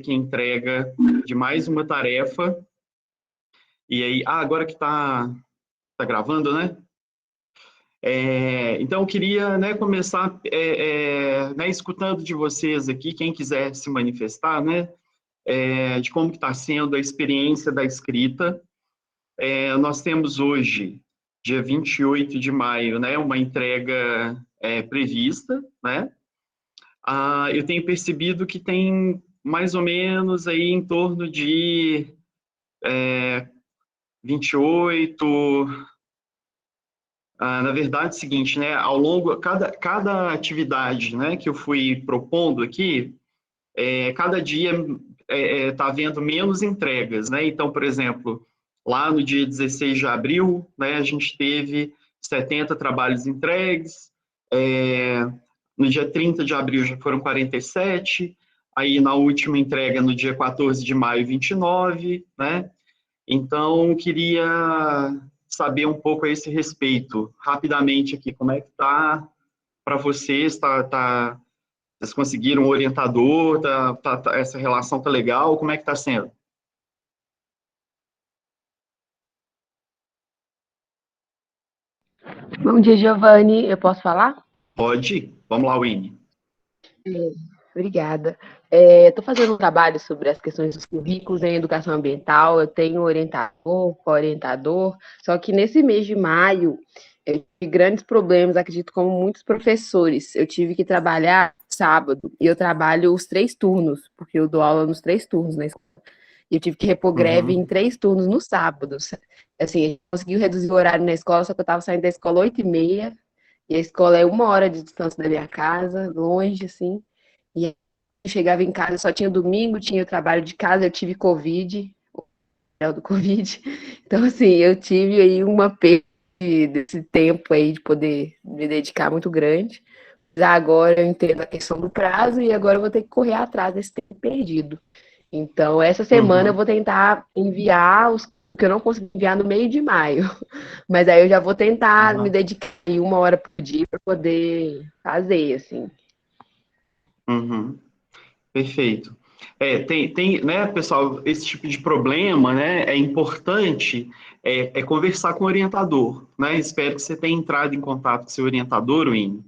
aqui a entrega de mais uma tarefa. E aí, agora que tá gravando, né? Então, eu queria, né, começar né, escutando de vocês aqui, quem quiser se manifestar, né, de como que está sendo a experiência da escrita. Nós temos hoje, dia 28 de maio, né, uma entrega prevista, né? Eu tenho percebido que tem mais ou menos aí em torno de 28. Na verdade, é o seguinte, né? Ao longo, cada atividade, né, que eu fui propondo aqui, cada dia está havendo menos entregas, né? Então, por exemplo, lá no dia 16 de abril, né, a gente teve 70 trabalhos entregues, no dia 30 de abril já foram 47, aí na última entrega, no dia 14 de maio, 29, né? Então, queria saber um pouco a esse respeito, rapidamente aqui, como é que está para vocês, vocês conseguiram um orientador, essa relação está legal, como é que está sendo? Bom dia, Giovanni. Eu posso falar? Pode? Vamos lá, Winnie. Obrigada. Estou fazendo um trabalho sobre as questões dos currículos em educação ambiental. Eu tenho orientador, co-orientador, só que nesse mês de maio eu tive grandes problemas, acredito, como muitos professores. Eu tive que trabalhar sábado e eu trabalho os 3 turnos, porque eu dou aula nos 3 turnos na escola. E eu tive que repor greve em 3 turnos no sábado. Assim, conseguiu reduzir o horário na escola, só que eu estava saindo da escola 8h30, e a escola é 1 hora de distância da minha casa, longe, assim. E aí eu chegava em casa, só tinha domingo, tinha o trabalho de casa, eu tive Covid, o do Covid. Então, assim, eu tive aí uma perda desse tempo aí de poder me dedicar muito grande. Mas agora eu entendo a questão do prazo e agora eu vou ter que correr atrás desse tempo perdido. Então, essa semana eu Uhum. vou tentar enviar os que eu não consegui enviar no meio de maio. Mas aí eu já vou tentar me Uhum. dedicar 1 hora por dia para poder fazer, assim. Uhum. Perfeito. Né, pessoal, esse tipo de problema, né, é importante conversar com o orientador, né? Espero que você tenha entrado em contato com seu orientador, Winnie,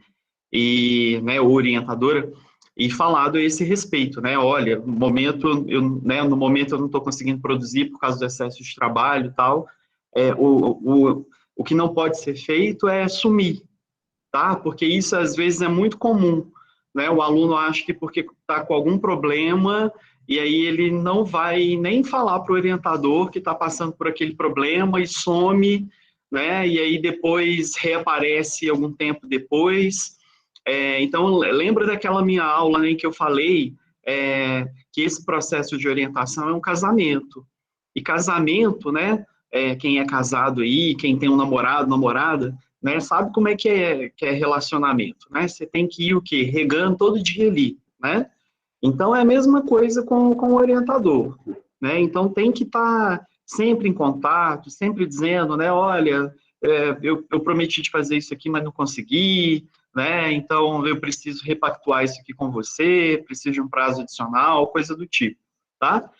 e, né, ou orientadora, e falado a esse respeito, né? Olha, no momento eu não estou conseguindo produzir por causa do excesso de trabalho e tal. O que não pode ser feito é sumir, tá? Porque isso às vezes é muito comum, né? O aluno acha que porque está com algum problema e aí ele não vai nem falar para o orientador que está passando por aquele problema e some, né? E aí depois reaparece algum tempo depois. Então, lembra daquela minha aula, né, em que eu falei que esse processo de orientação é um casamento. E casamento, né? Quem é casado aí, quem tem um namorado, namorada, né, sabe como é que é relacionamento, né? Você tem que ir o quê? Regando todo dia ali, né? Então, é a mesma coisa com o orientador, né? Então, tem que estar sempre em contato, sempre dizendo, né? Olha, eu prometi te fazer isso aqui, mas não consegui, né? Então, eu preciso repactuar isso aqui com você, preciso de um prazo adicional, coisa do tipo, tá?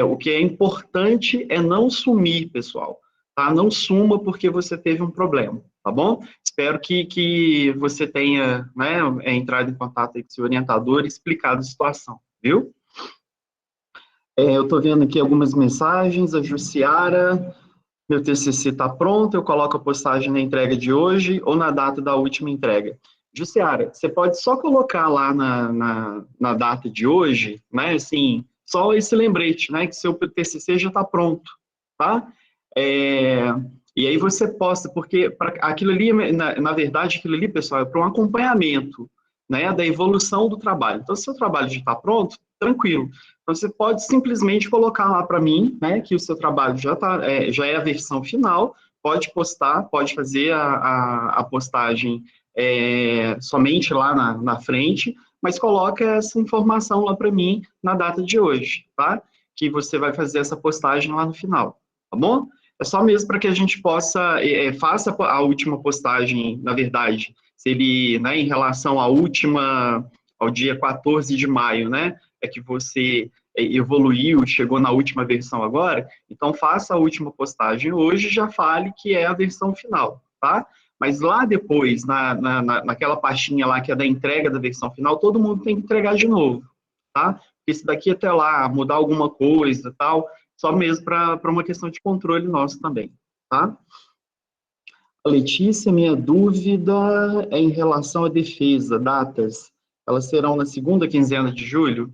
O que é importante é não sumir, pessoal, tá? Não suma porque você teve um problema, tá bom? Espero que você tenha, né, entrado em contato aí com o seu orientador e explicado a situação, viu? Eu estou vendo aqui algumas mensagens, a Jussiara, meu TCC está pronto, eu coloco a postagem na entrega de hoje ou na data da última entrega. Jussiara, você pode só colocar lá na data de hoje, né, assim, só esse lembrete, né, que seu TCC já está pronto, tá? É, e aí você posta, porque aquilo ali, na verdade, aquilo ali, pessoal, é para um acompanhamento, né, da evolução do trabalho. Então, se o seu trabalho já está pronto, tranquilo. Então, você pode simplesmente colocar lá para mim, né, que o seu trabalho já é a versão final, pode postar, pode fazer a postagem somente lá na frente, mas coloca essa informação lá para mim na data de hoje, tá? Que você vai fazer essa postagem lá no final, tá bom? É só mesmo para que a gente possa, faça a última postagem, na verdade, se ele, né, em relação ao dia 14 de maio, né, é que você evoluiu, chegou na última versão agora, então faça a última postagem hoje e já fale que é a versão final, tá? Mas lá depois, naquela pastinha lá que é da entrega da versão final, todo mundo tem que entregar de novo, tá? Porque se daqui até lá mudar alguma coisa tal, só mesmo para uma questão de controle nosso também, tá? Letícia, minha dúvida é em relação à defesa, datas. Elas serão na segunda quinzena de julho?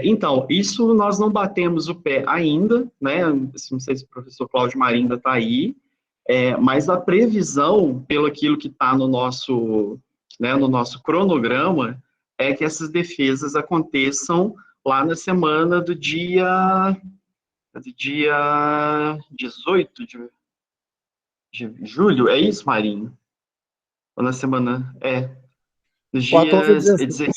Então, isso nós não batemos o pé ainda, né? Não sei se o professor Cláudio Marinda está aí, mas a previsão, pelo aquilo que está no nosso, né, no nosso cronograma, é que essas defesas aconteçam lá na semana do dia 18 de julho, é isso, Marinho? Ou na semana, nos 14 a dias 16. 16,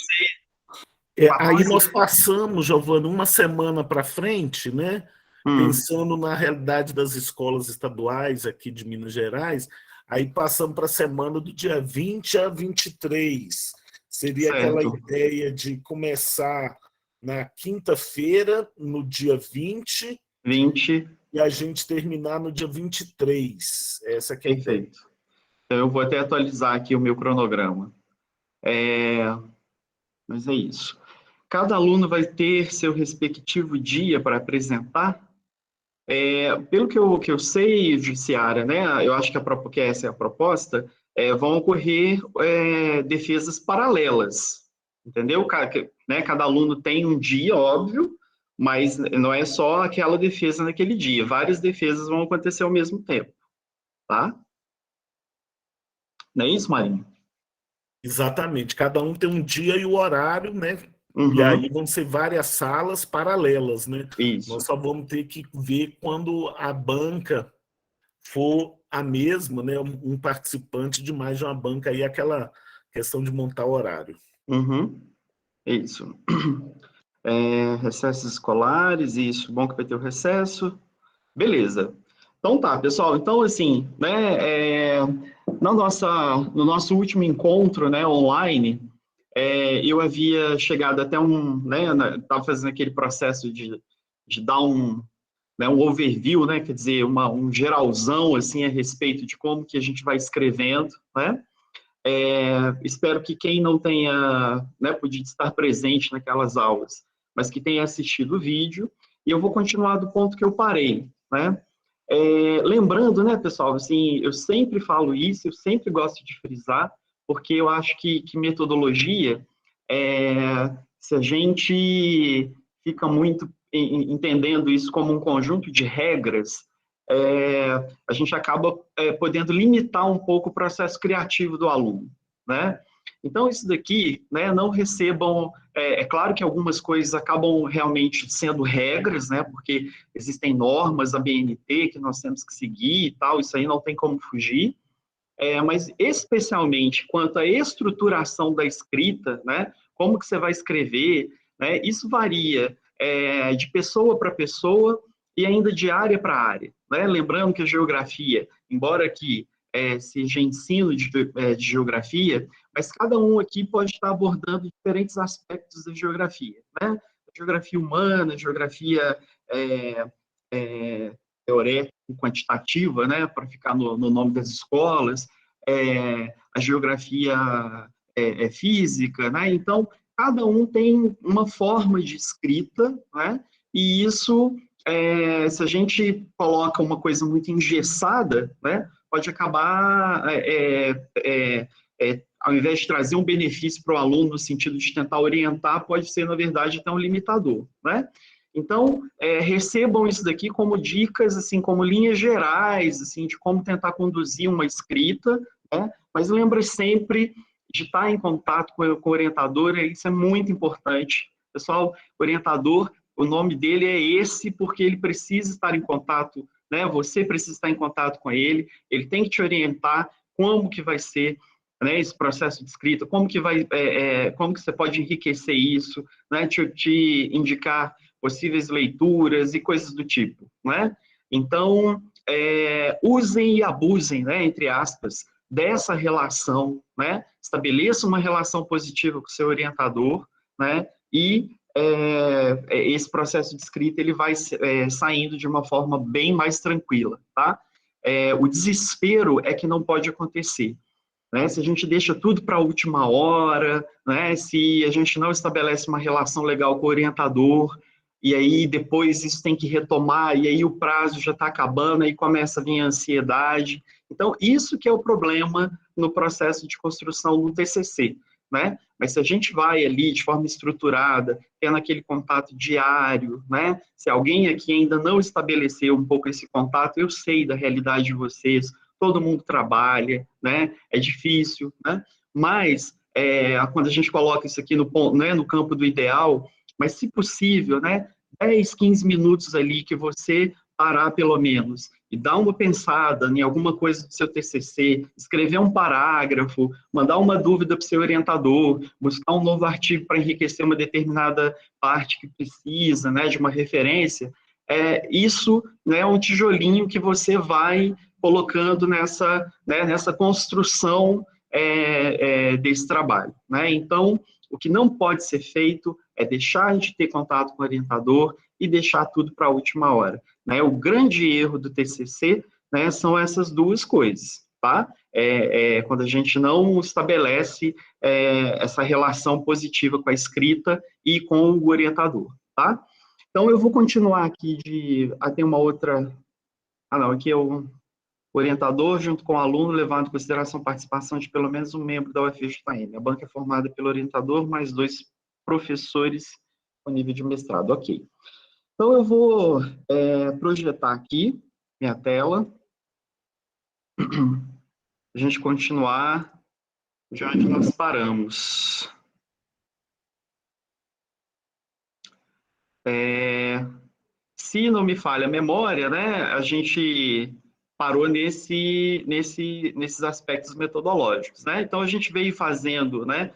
Aí 14, nós passamos, Giovana, uma semana para frente, né? Pensando na realidade das escolas estaduais aqui de Minas Gerais, aí passamos para a semana do dia 20 a 23. Seria aquela certo. ideia de começar na quinta-feira, no dia 20, 20, e a gente terminar no dia 23. Essa que é a ideia. perfeito. Então, eu vou até atualizar aqui o meu cronograma. Mas é isso. Cada aluno vai ter seu respectivo dia para apresentar. Pelo que eu sei, Jussiara, né, eu acho que essa é a proposta, vão ocorrer defesas paralelas, entendeu? Cada aluno tem um dia, óbvio, mas não é só aquela defesa naquele dia. Várias defesas vão acontecer ao mesmo tempo, tá? Não é isso, Marinho? Exatamente. Cada um tem um dia e o horário, né? Uhum. E aí vão ser várias salas paralelas, né? Isso. Nós só vamos ter que ver quando a banca for a mesma, né? Um participante de mais de uma banca, aí aquela questão de montar o horário. Uhum. Isso. Recessos escolares, isso. Bom que vai ter o recesso. Beleza. Então tá, pessoal. Então, assim, né, no nosso último encontro, né, online, eu havia chegado até né, estava fazendo aquele processo de dar né, um overview, né, quer dizer, um geralzão, assim, a respeito de como que a gente vai escrevendo, né? Espero que quem não tenha, né, podido estar presente naquelas aulas, mas que tenha assistido o vídeo, e eu vou continuar do ponto que eu parei, né? Lembrando, né, pessoal, assim, eu sempre falo isso, eu sempre gosto de frisar, porque eu acho que metodologia, se a gente fica muito entendendo isso como um conjunto de regras, a gente acaba podendo limitar um pouco o processo criativo do aluno, né? Então, isso daqui, né, não recebam... claro que algumas coisas acabam realmente sendo regras, né, porque existem normas, a BNT, que nós temos que seguir e tal, isso aí não tem como fugir, mas especialmente quanto à estruturação da escrita, né, como que você vai escrever, né, isso varia de pessoa para pessoa e ainda de área para área, né? Lembrando que a geografia, embora aqui seja ensino de geografia, mas cada um aqui pode estar abordando diferentes aspectos da geografia, né? Geografia humana, geografia teorética e quantitativa, né, para ficar no nome das escolas, a geografia física, né? Então, cada um tem uma forma de escrita, né? E isso, se a gente coloca uma coisa muito engessada, né, pode acabar, ao invés de trazer um benefício para o aluno no sentido de tentar orientar, pode ser, na verdade, até um limitador, né? Então, recebam isso daqui como dicas, assim, como linhas gerais, assim, de como tentar conduzir uma escrita, né? Mas lembre sempre de estar em contato com o orientador, isso é muito importante. Pessoal, orientador, o nome dele é esse porque ele precisa estar em contato, né? Você precisa estar em contato com ele tem que te orientar como que vai ser, né, esse processo de escrita, como que você pode enriquecer isso, né? Te indicar possíveis leituras e coisas do tipo, né? Então, usem e abusem, né, entre aspas, dessa relação, né? Estabeleça uma relação positiva com o seu orientador, né? E esse processo de escrita ele vai saindo de uma forma bem mais tranquila, tá? O desespero é que não pode acontecer, né? Se a gente deixa tudo para a última hora, né? Se a gente não estabelece uma relação legal com o orientador, e aí depois isso tem que retomar, e aí o prazo já está acabando, aí começa a vir a ansiedade. Então, isso que é o problema no processo de construção do TCC, né? Mas se a gente vai ali de forma estruturada, tendo aquele contato diário, né? Se alguém aqui ainda não estabeleceu um pouco esse contato, eu sei da realidade de vocês, todo mundo trabalha, né? É difícil, né? Mas quando a gente coloca isso aqui no ponto, né, no campo do ideal, mas se possível, né, 10, 15 minutos ali que você parar pelo menos e dar uma pensada em alguma coisa do seu TCC, escrever um parágrafo, mandar uma dúvida para o seu orientador, buscar um novo artigo para enriquecer uma determinada parte que precisa, né, de uma referência, isso, né, é um tijolinho que você vai colocando nessa construção desse trabalho, né? Então, o que não pode ser feito é deixar de ter contato com o orientador e deixar tudo para a última hora, né? O grande erro do TCC, né, são essas duas coisas, tá? Quando a gente não estabelece essa relação positiva com a escrita e com o orientador, tá? Então, eu vou continuar aqui tem uma outra... não, aqui é o orientador, junto com o aluno, levando em consideração a participação de pelo menos um membro da UFJM. A banca é formada pelo orientador, mais 2 professores com nível de mestrado. Ok. Então, eu vou projetar aqui minha tela, a gente continuar de onde nós paramos. Se não me falha a memória, né, a gente parou nesses aspectos metodológicos, né? Então, a gente veio fazendo, né,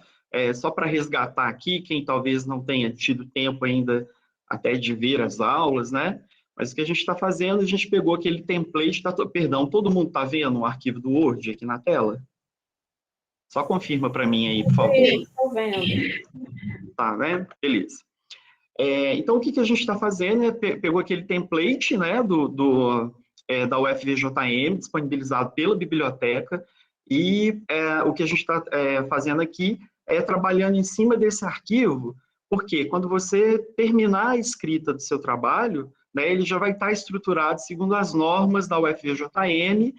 só para resgatar aqui, quem talvez não tenha tido tempo ainda até de ver as aulas, né? Mas o que a gente está fazendo, a gente pegou aquele template, perdão, todo mundo está vendo o arquivo do Word aqui na tela? Só confirma para mim aí, por favor. Estou vendo. Tá, né? Beleza. Então, o que a gente está fazendo pegou aquele template, né, da UFVJM, disponibilizado pela biblioteca, e o que a gente está fazendo aqui é trabalhando em cima desse arquivo, porque quando você terminar a escrita do seu trabalho, né, ele já vai estar estruturado segundo as normas da UFVJM,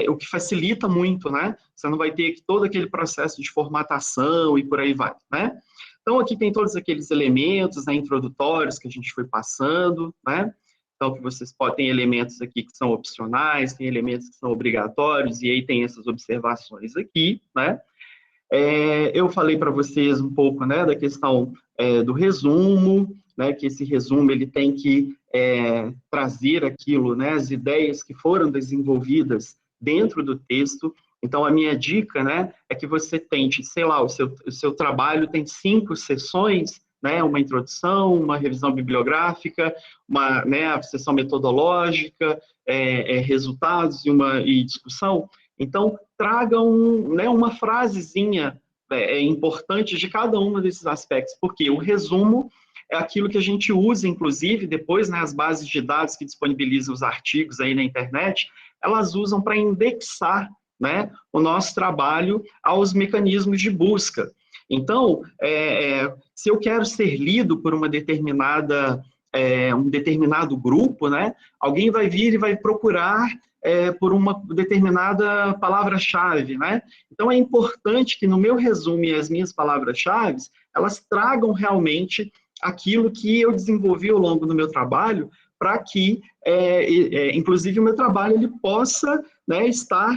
o que facilita muito, né? Você não vai ter todo aquele processo de formatação e por aí vai, né? Então, aqui tem todos aqueles elementos, né, introdutórios que a gente foi passando, né? Então, que vocês tem elementos aqui que são opcionais, tem elementos que são obrigatórios, e aí tem essas observações aqui, né? Eu falei para vocês um pouco, né, da questão do resumo, né, que esse resumo ele tem que trazer aquilo, né, as ideias que foram desenvolvidas dentro do texto. Então, a minha dica, né, é que você tente, sei lá, o seu trabalho tem 5 sessões, né, uma introdução, uma revisão bibliográfica, a sessão metodológica, resultados e discussão. Então, traga uma frasezinha importante de cada um desses aspectos, porque o resumo é aquilo que a gente usa, inclusive, depois, né, as bases de dados que disponibilizam os artigos aí na internet, elas usam para indexar, né, o nosso trabalho aos mecanismos de busca. Então, se eu quero ser lido por uma um determinado grupo, né, alguém vai vir e vai procurar por uma determinada palavra-chave, né? Então, é importante que no meu resumo e as minhas palavras-chave, elas tragam realmente aquilo que eu desenvolvi ao longo do meu trabalho, para que, inclusive, o meu trabalho ele possa, né, estar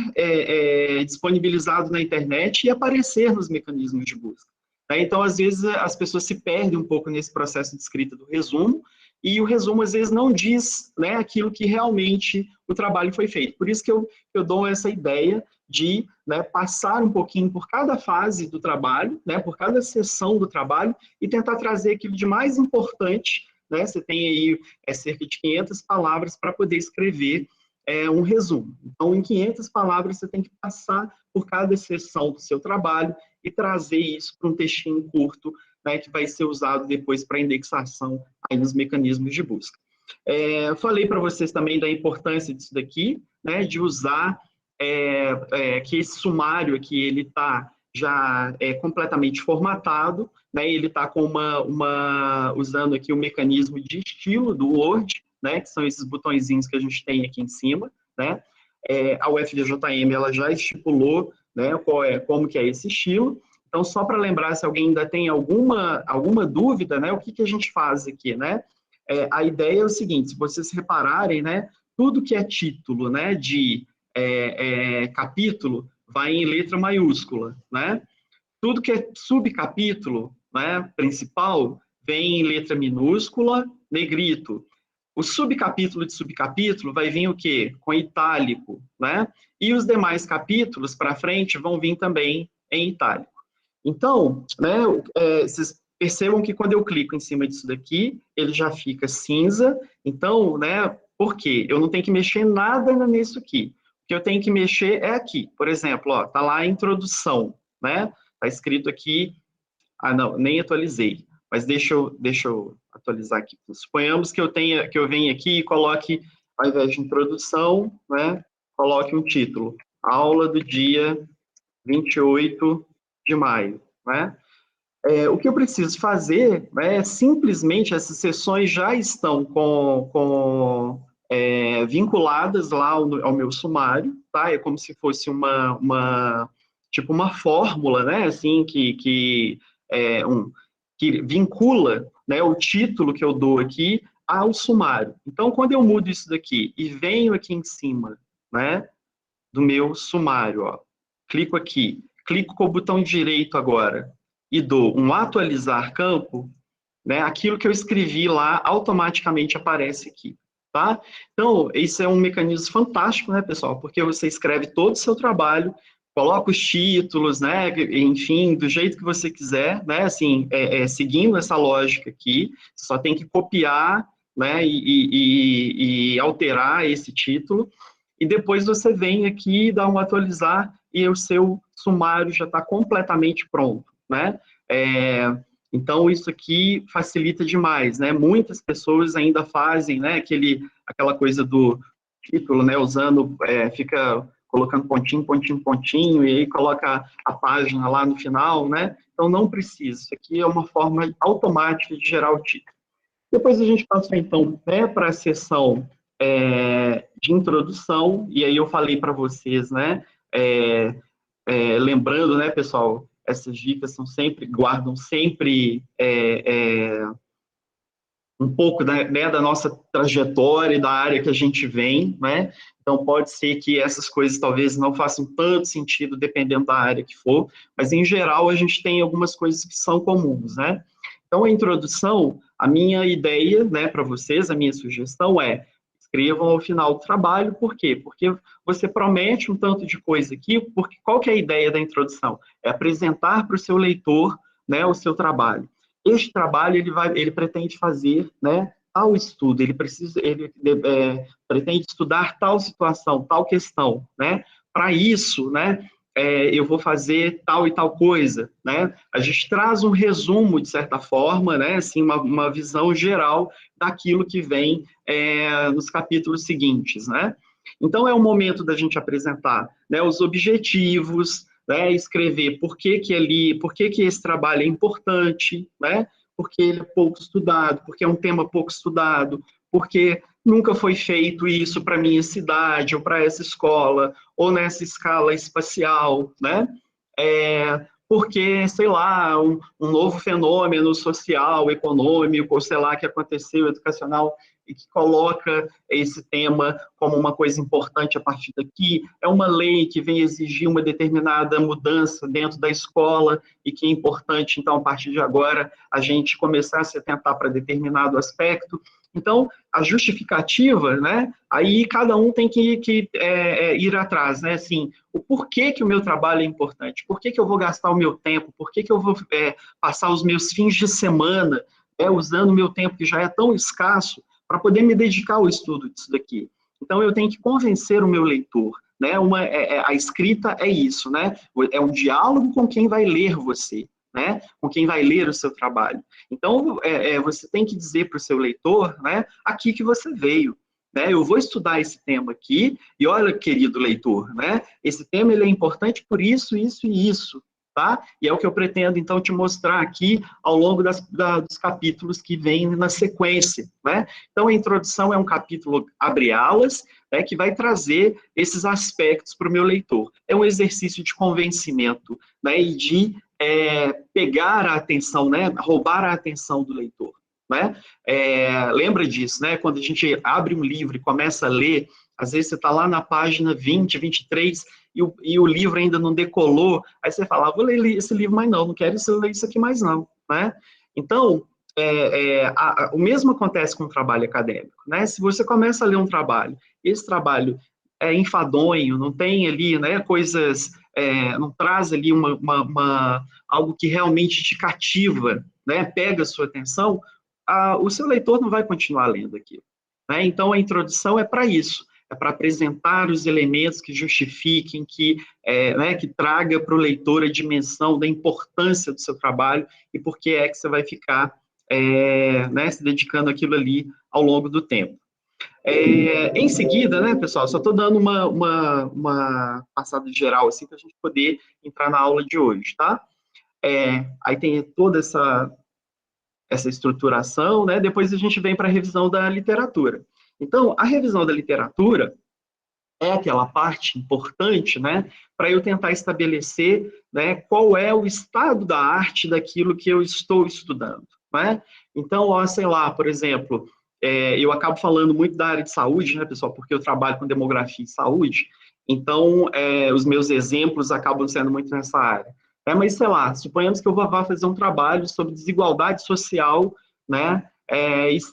disponibilizado na internet e aparecer nos mecanismos de busca. Então, às vezes, as pessoas se perdem um pouco nesse processo de escrita do resumo, e o resumo, às vezes, não diz, né, aquilo que realmente o trabalho foi feito. Por isso que eu dou essa ideia de, né, passar um pouquinho por cada fase do trabalho, né, por cada sessão do trabalho, e tentar trazer aquilo de mais importante, né? Você tem aí cerca de 500 palavras para poder escrever um resumo. Então, em 500 palavras, você tem que passar por cada sessão do seu trabalho e trazer isso para um textinho curto né, que vai ser usado depois para indexação aí nos mecanismos de busca. Eu falei para vocês também da importância disso daqui, né, de usar que esse sumário aqui, ele está já completamente formatado, né, ele está com usando aqui o mecanismo de estilo do Word, né, que são esses botõezinhos que a gente tem aqui em cima, né. A UFVJM, ela já estipulou, né, como que é esse estilo. Então, só para lembrar, se alguém ainda tem alguma dúvida, né, o que a gente faz aqui, né? A ideia é o seguinte, se vocês repararem, né, tudo que é título, né, de capítulo, vai em letra maiúscula, né? Tudo que é subcapítulo, né, principal, vem em letra minúscula, negrito. O subcapítulo de subcapítulo vai vir o quê? Com itálico, né? E os demais capítulos para frente vão vir também em itálico. Então, né, vocês percebam que quando eu clico em cima disso daqui, ele já fica cinza. Então, né, por quê? Eu não tenho que mexer nada nisso aqui. O que eu tenho que mexer é aqui. Por exemplo, ó, tá lá a introdução, né? Tá escrito aqui. Ah, não, nem atualizei. Mas deixa eu atualizar aqui. Suponhamos que eu venha aqui e coloque, ao invés de introdução, né, coloque um título. Aula do dia 28 de maio, né? O que eu preciso fazer, né, é simplesmente essas sessões já estão vinculadas lá ao meu sumário, tá? É como se fosse tipo uma fórmula, né, assim, que vincula, né, o título que eu dou aqui ao sumário. Então, quando eu mudo isso daqui e venho aqui em cima, né, do meu sumário, ó, clico aqui, clico com o botão direito agora e dou um atualizar campo, né, aquilo que eu escrevi lá automaticamente aparece aqui, tá? Então, isso é um mecanismo fantástico, né, pessoal? Porque você escreve todo o seu trabalho, coloca os títulos, né, enfim, do jeito que você quiser, né, assim, seguindo essa lógica aqui, você só tem que copiar, né, e alterar esse título, e depois você vem aqui, dá um atualizar, e o seu sumário já está completamente pronto, né? Então, isso aqui facilita demais, né? Muitas pessoas ainda fazem, né, aquela coisa do título, né, fica colocando pontinho, pontinho, pontinho, e aí coloca a página lá no final, né? Então, não precisa. Isso aqui é uma forma automática de gerar o título. Depois a gente passa, então, né, para a sessão de introdução, e aí eu falei para vocês, né, lembrando, né, pessoal, essas dicas guardam sempre um pouco da nossa trajetória e da área que a gente vem, né? Então, pode ser que essas coisas talvez não façam tanto sentido dependendo da área que for, mas, em geral, a gente tem algumas coisas que são comuns, né? Então, a introdução, a minha ideia, né, para vocês, a minha sugestão escrevam ao final do trabalho. Por quê? Porque você promete um tanto de coisa aqui, porque qual que é a ideia da introdução? É apresentar para o seu leitor, né, o seu trabalho. Este trabalho, ele pretende fazer, né, tal estudo, ele pretende estudar tal situação, tal questão, né? Para isso, né, eu vou fazer tal e tal coisa, né? A gente traz um resumo, de certa forma, né, assim, uma visão geral daquilo que vem nos capítulos seguintes, né? Então, é o momento da gente apresentar, né, os objetivos, né, escrever por que esse trabalho é importante, né? Porque ele é pouco estudado, porque é um tema pouco estudado, porque nunca foi feito isso para a minha cidade, ou para essa escola, ou nessa escala espacial, né? Porque, sei lá, um novo fenômeno social, econômico, ou sei lá, que aconteceu, educacional, e que coloca esse tema como uma coisa importante a partir daqui, é uma lei que vem exigir uma determinada mudança dentro da escola e que é importante, então, a partir de agora, a gente começar a se atentar para determinado aspecto. Então, a justificativa, né, aí cada um tem que ir atrás, né, assim, o porquê que o meu trabalho é importante, por que eu vou gastar o meu tempo, por que eu vou passar os meus fins de semana usando o meu tempo que já é tão escasso para poder me dedicar ao estudo disso daqui. Então, eu tenho que convencer o meu leitor, né, a escrita é isso, né, é um diálogo com quem vai ler você, né, com quem vai ler o seu trabalho. Então, você tem que dizer para o seu leitor, né, aqui que você veio. Né, eu vou estudar esse tema aqui, e olha, querido leitor, né, esse tema ele é importante por isso, isso e isso. Tá? E é o que eu pretendo, então, te mostrar aqui ao longo dos capítulos que vêm na sequência. Né? Então, a introdução é um capítulo abre alas, né, que vai trazer esses aspectos para o meu leitor. É um exercício de convencimento, né, e de pegar a atenção, né, roubar a atenção do leitor. Né? Lembra disso, né? Quando a gente abre um livro e começa a ler, às vezes você está lá na página 20, 23, e o livro ainda não decolou, aí você fala, vou ler esse livro mais não quero ler isso aqui mais não, né? Então, o mesmo acontece com o trabalho acadêmico, né? Se você começa a ler um trabalho, esse trabalho é enfadonho, não tem ali, né, coisas, não traz ali algo que realmente te cativa, né, pega a sua atenção, o seu leitor não vai continuar lendo aquilo, né? Então, a introdução é para isso, é para apresentar os elementos que justifiquem, né, que traga para o leitor a dimensão da importância do seu trabalho e por que é que você vai ficar né, se dedicando àquilo ali ao longo do tempo. Em seguida, né, pessoal, só estou dando uma passada geral, assim, para a gente poder entrar na aula de hoje, tá? Aí tem toda essa estruturação, né? Depois a gente vem para a revisão da literatura. Então, a revisão da literatura é aquela parte importante, né, para eu tentar estabelecer, né, qual é o estado da arte daquilo que eu estou estudando, né? Então, sei lá, por exemplo, eu acabo falando muito da área de saúde, né, pessoal, porque eu trabalho com demografia e saúde, então, os meus exemplos acabam sendo muito nessa área. Mas, sei lá, suponhamos que eu vá fazer um trabalho sobre desigualdade social, né,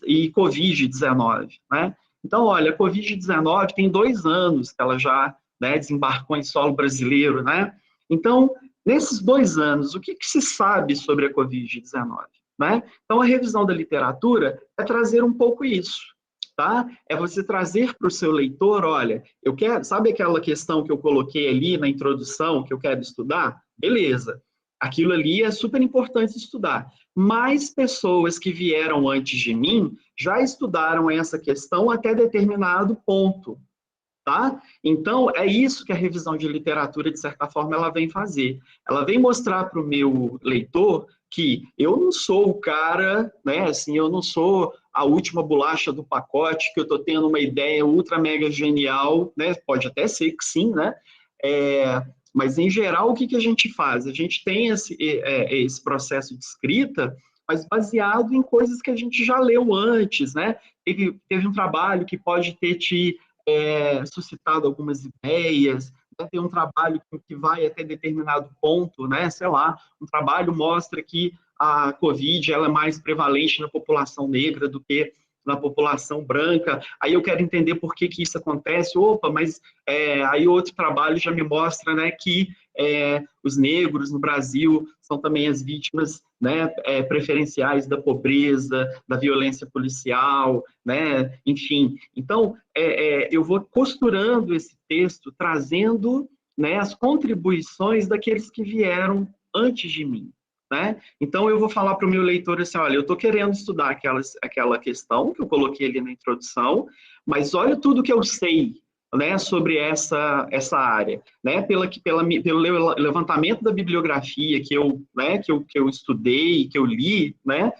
e Covid-19, né? Então, olha, a Covid-19 tem 2 anos que ela já, né, desembarcou em solo brasileiro, né? Então, nesses 2 anos, o que se sabe sobre a Covid-19? Né? Então, a revisão da literatura é trazer um pouco isso, tá? É você trazer para o seu leitor, olha, eu quero, sabe aquela questão que eu coloquei ali na introdução, que eu quero estudar? Beleza, aquilo ali é super importante estudar. Mais pessoas que vieram antes de mim já estudaram essa questão até determinado ponto, tá? Então, é isso que a revisão de literatura, de certa forma, ela vem fazer. Ela vem mostrar para o meu leitor que eu não sou o cara, né, assim, eu não sou a última bolacha do pacote, que eu estou tendo uma ideia ultra mega genial, né? Pode até ser que sim, né? Mas, em geral, o que a gente faz? A gente tem esse processo de escrita, mas baseado em coisas que a gente já leu antes, né? Teve um trabalho que pode ter te suscitado algumas ideias, né? Tem um trabalho que vai até determinado ponto, né? Sei lá, um trabalho mostra que a Covid ela é mais prevalente na população negra do que na população branca, aí eu quero entender por que isso acontece, mas aí outro trabalho já me mostra, né, que os negros no Brasil são também as vítimas, né, preferenciais da pobreza, da violência policial, né, enfim. Então, eu vou costurando esse texto, trazendo, né, as contribuições daqueles que vieram antes de mim. Né? Então, eu vou falar para o meu leitor assim, olha, eu estou querendo estudar aquela questão que eu coloquei ali na introdução, mas olha tudo que eu sei, né, sobre essa área, né, pelo levantamento da bibliografia que eu estudei, que eu li, né,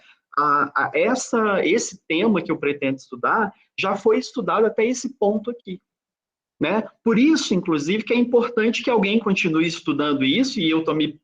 esse tema que eu pretendo estudar já foi estudado até esse ponto aqui. Né? Por isso, inclusive, que é importante que alguém continue estudando isso, e eu estou me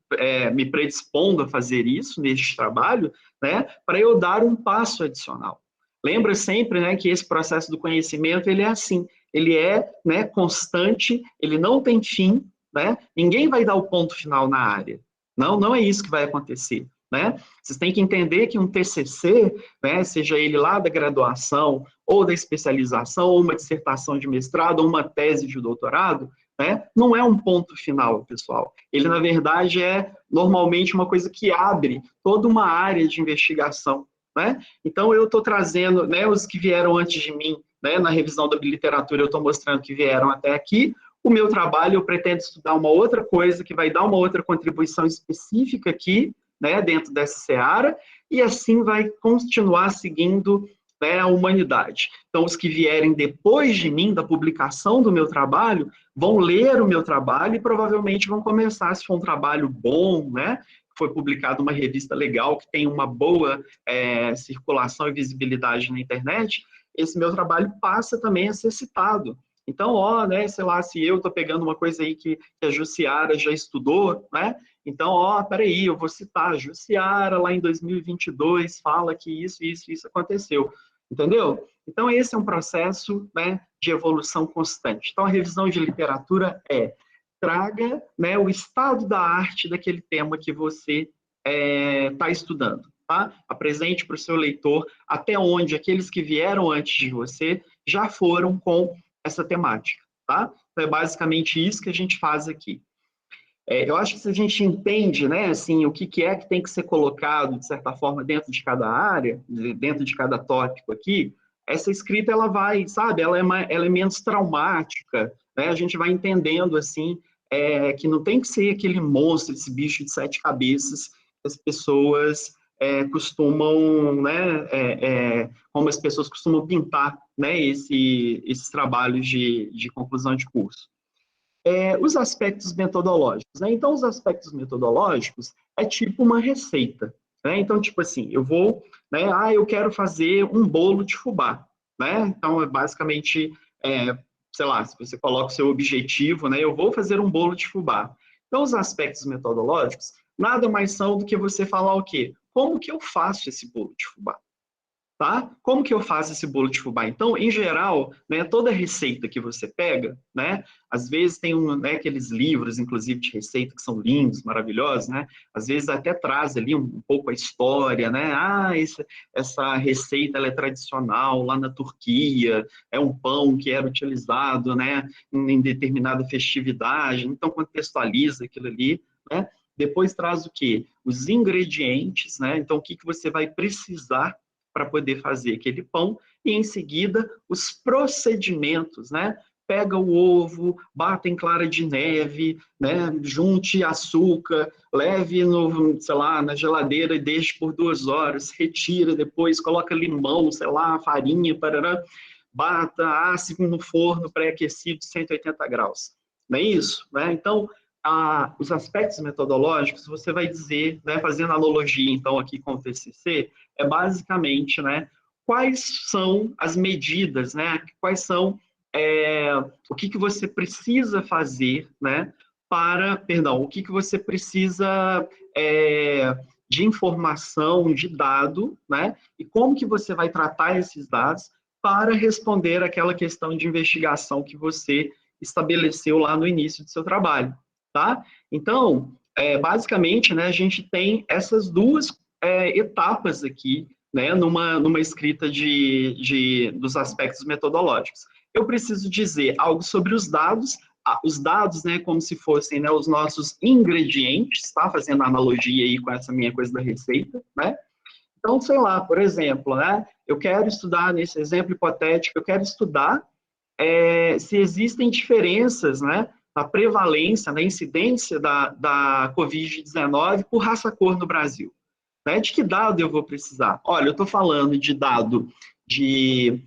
predispondo a fazer isso neste trabalho, né, para eu dar um passo adicional. Lembra sempre, né, que esse processo do conhecimento ele é assim, ele é, né, constante, ele não tem fim, né? Ninguém vai dar o ponto final na área. Não é isso que vai acontecer. Né? Vocês têm que entender que um TCC, né, seja ele lá da graduação, ou da especialização, ou uma dissertação de mestrado, ou uma tese de doutorado, né, não é um ponto final, pessoal. Ele, na verdade, é normalmente uma coisa que abre toda uma área de investigação. Né? Então, eu estou trazendo, né, os que vieram antes de mim, né, na revisão da literatura, eu estou mostrando que vieram até aqui. O meu trabalho, eu pretendo estudar uma outra coisa, que vai dar uma outra contribuição específica aqui, né, dentro dessa seara, e assim vai continuar seguindo, né, a humanidade. Então, os que vierem depois de mim, da publicação do meu trabalho, vão ler o meu trabalho e provavelmente vão começar, se for um trabalho bom, né, foi publicado uma revista legal, que tem uma boa circulação e visibilidade na internet, esse meu trabalho passa também a ser citado. Então, né, sei lá, se eu estou pegando uma coisa aí que a Jussiara já estudou, né, então, peraí, eu vou citar, a Jussiara lá em 2022 fala que isso aconteceu, entendeu? Então, esse é um processo, né, de evolução constante. Então, a revisão de literatura traga, né, o estado da arte daquele tema que você está estudando. Tá? Apresente para o seu leitor até onde aqueles que vieram antes de você já foram com essa temática. Tá? Então, é basicamente isso que a gente faz aqui. Eu acho que se a gente entende, né, assim, o que é que tem que ser colocado, de certa forma, dentro de cada área, dentro de cada tópico aqui, essa escrita, ela vai, sabe, ela é menos traumática, né? A gente vai entendendo, assim, que não tem que ser aquele monstro, esse bicho de 7 cabeças que as pessoas costumam, né, como as pessoas costumam pintar, né, esses trabalhos de conclusão de curso. Os aspectos metodológicos, né? Então, os aspectos metodológicos é tipo uma receita, né? Então, tipo assim, eu vou, né? Eu quero fazer um bolo de fubá, né? Então, é basicamente, sei lá, se você coloca o seu objetivo, né? Eu vou fazer um bolo de fubá. Então, os aspectos metodológicos nada mais são do que você falar o quê? Como que eu faço esse bolo de fubá? Tá? Como que eu faço esse bolo de fubá? Então, em geral, né, toda receita que você pega, né, às vezes tem né, aqueles livros, inclusive, de receita que são lindos, maravilhosos, né? Às vezes até traz ali um pouco a história, né? Essa receita ela é tradicional lá na Turquia, é um pão que era utilizado, né, em determinada festividade, então contextualiza aquilo ali, né? Depois traz o quê? Os ingredientes, né? Então, o que você vai precisar para poder fazer aquele pão, e em seguida os procedimentos, né? Pega o ovo, bata em clara de neve, né? Junte açúcar, leve no, sei lá, na geladeira e deixe por 2 horas, retira depois, coloca limão, sei lá, farinha, parará, bata, asse no forno pré-aquecido 180 graus. Não é isso? Né? Então, os aspectos metodológicos, você vai dizer, né, fazendo analogia, então, aqui com o TCC, é basicamente, né, quais são as medidas, né, quais são, o que você precisa fazer, né, o que você precisa de informação, de dado, né, e como que você vai tratar esses dados para responder aquela questão de investigação que você estabeleceu lá no início do seu trabalho. Tá? Então, basicamente, né, a gente tem essas duas etapas aqui, né, numa escrita dos aspectos metodológicos. Eu preciso dizer algo sobre os dados, né, como se fossem, né, os nossos ingredientes, tá? Fazendo analogia aí com essa minha coisa da receita, né? Então, sei lá, por exemplo, né, eu quero estudar, nesse exemplo hipotético, eu quero estudar se existem diferenças, né, na prevalência, na incidência da Covid-19 por raça-cor no Brasil. Né? De que dado eu vou precisar? Olha, eu estou falando de dado de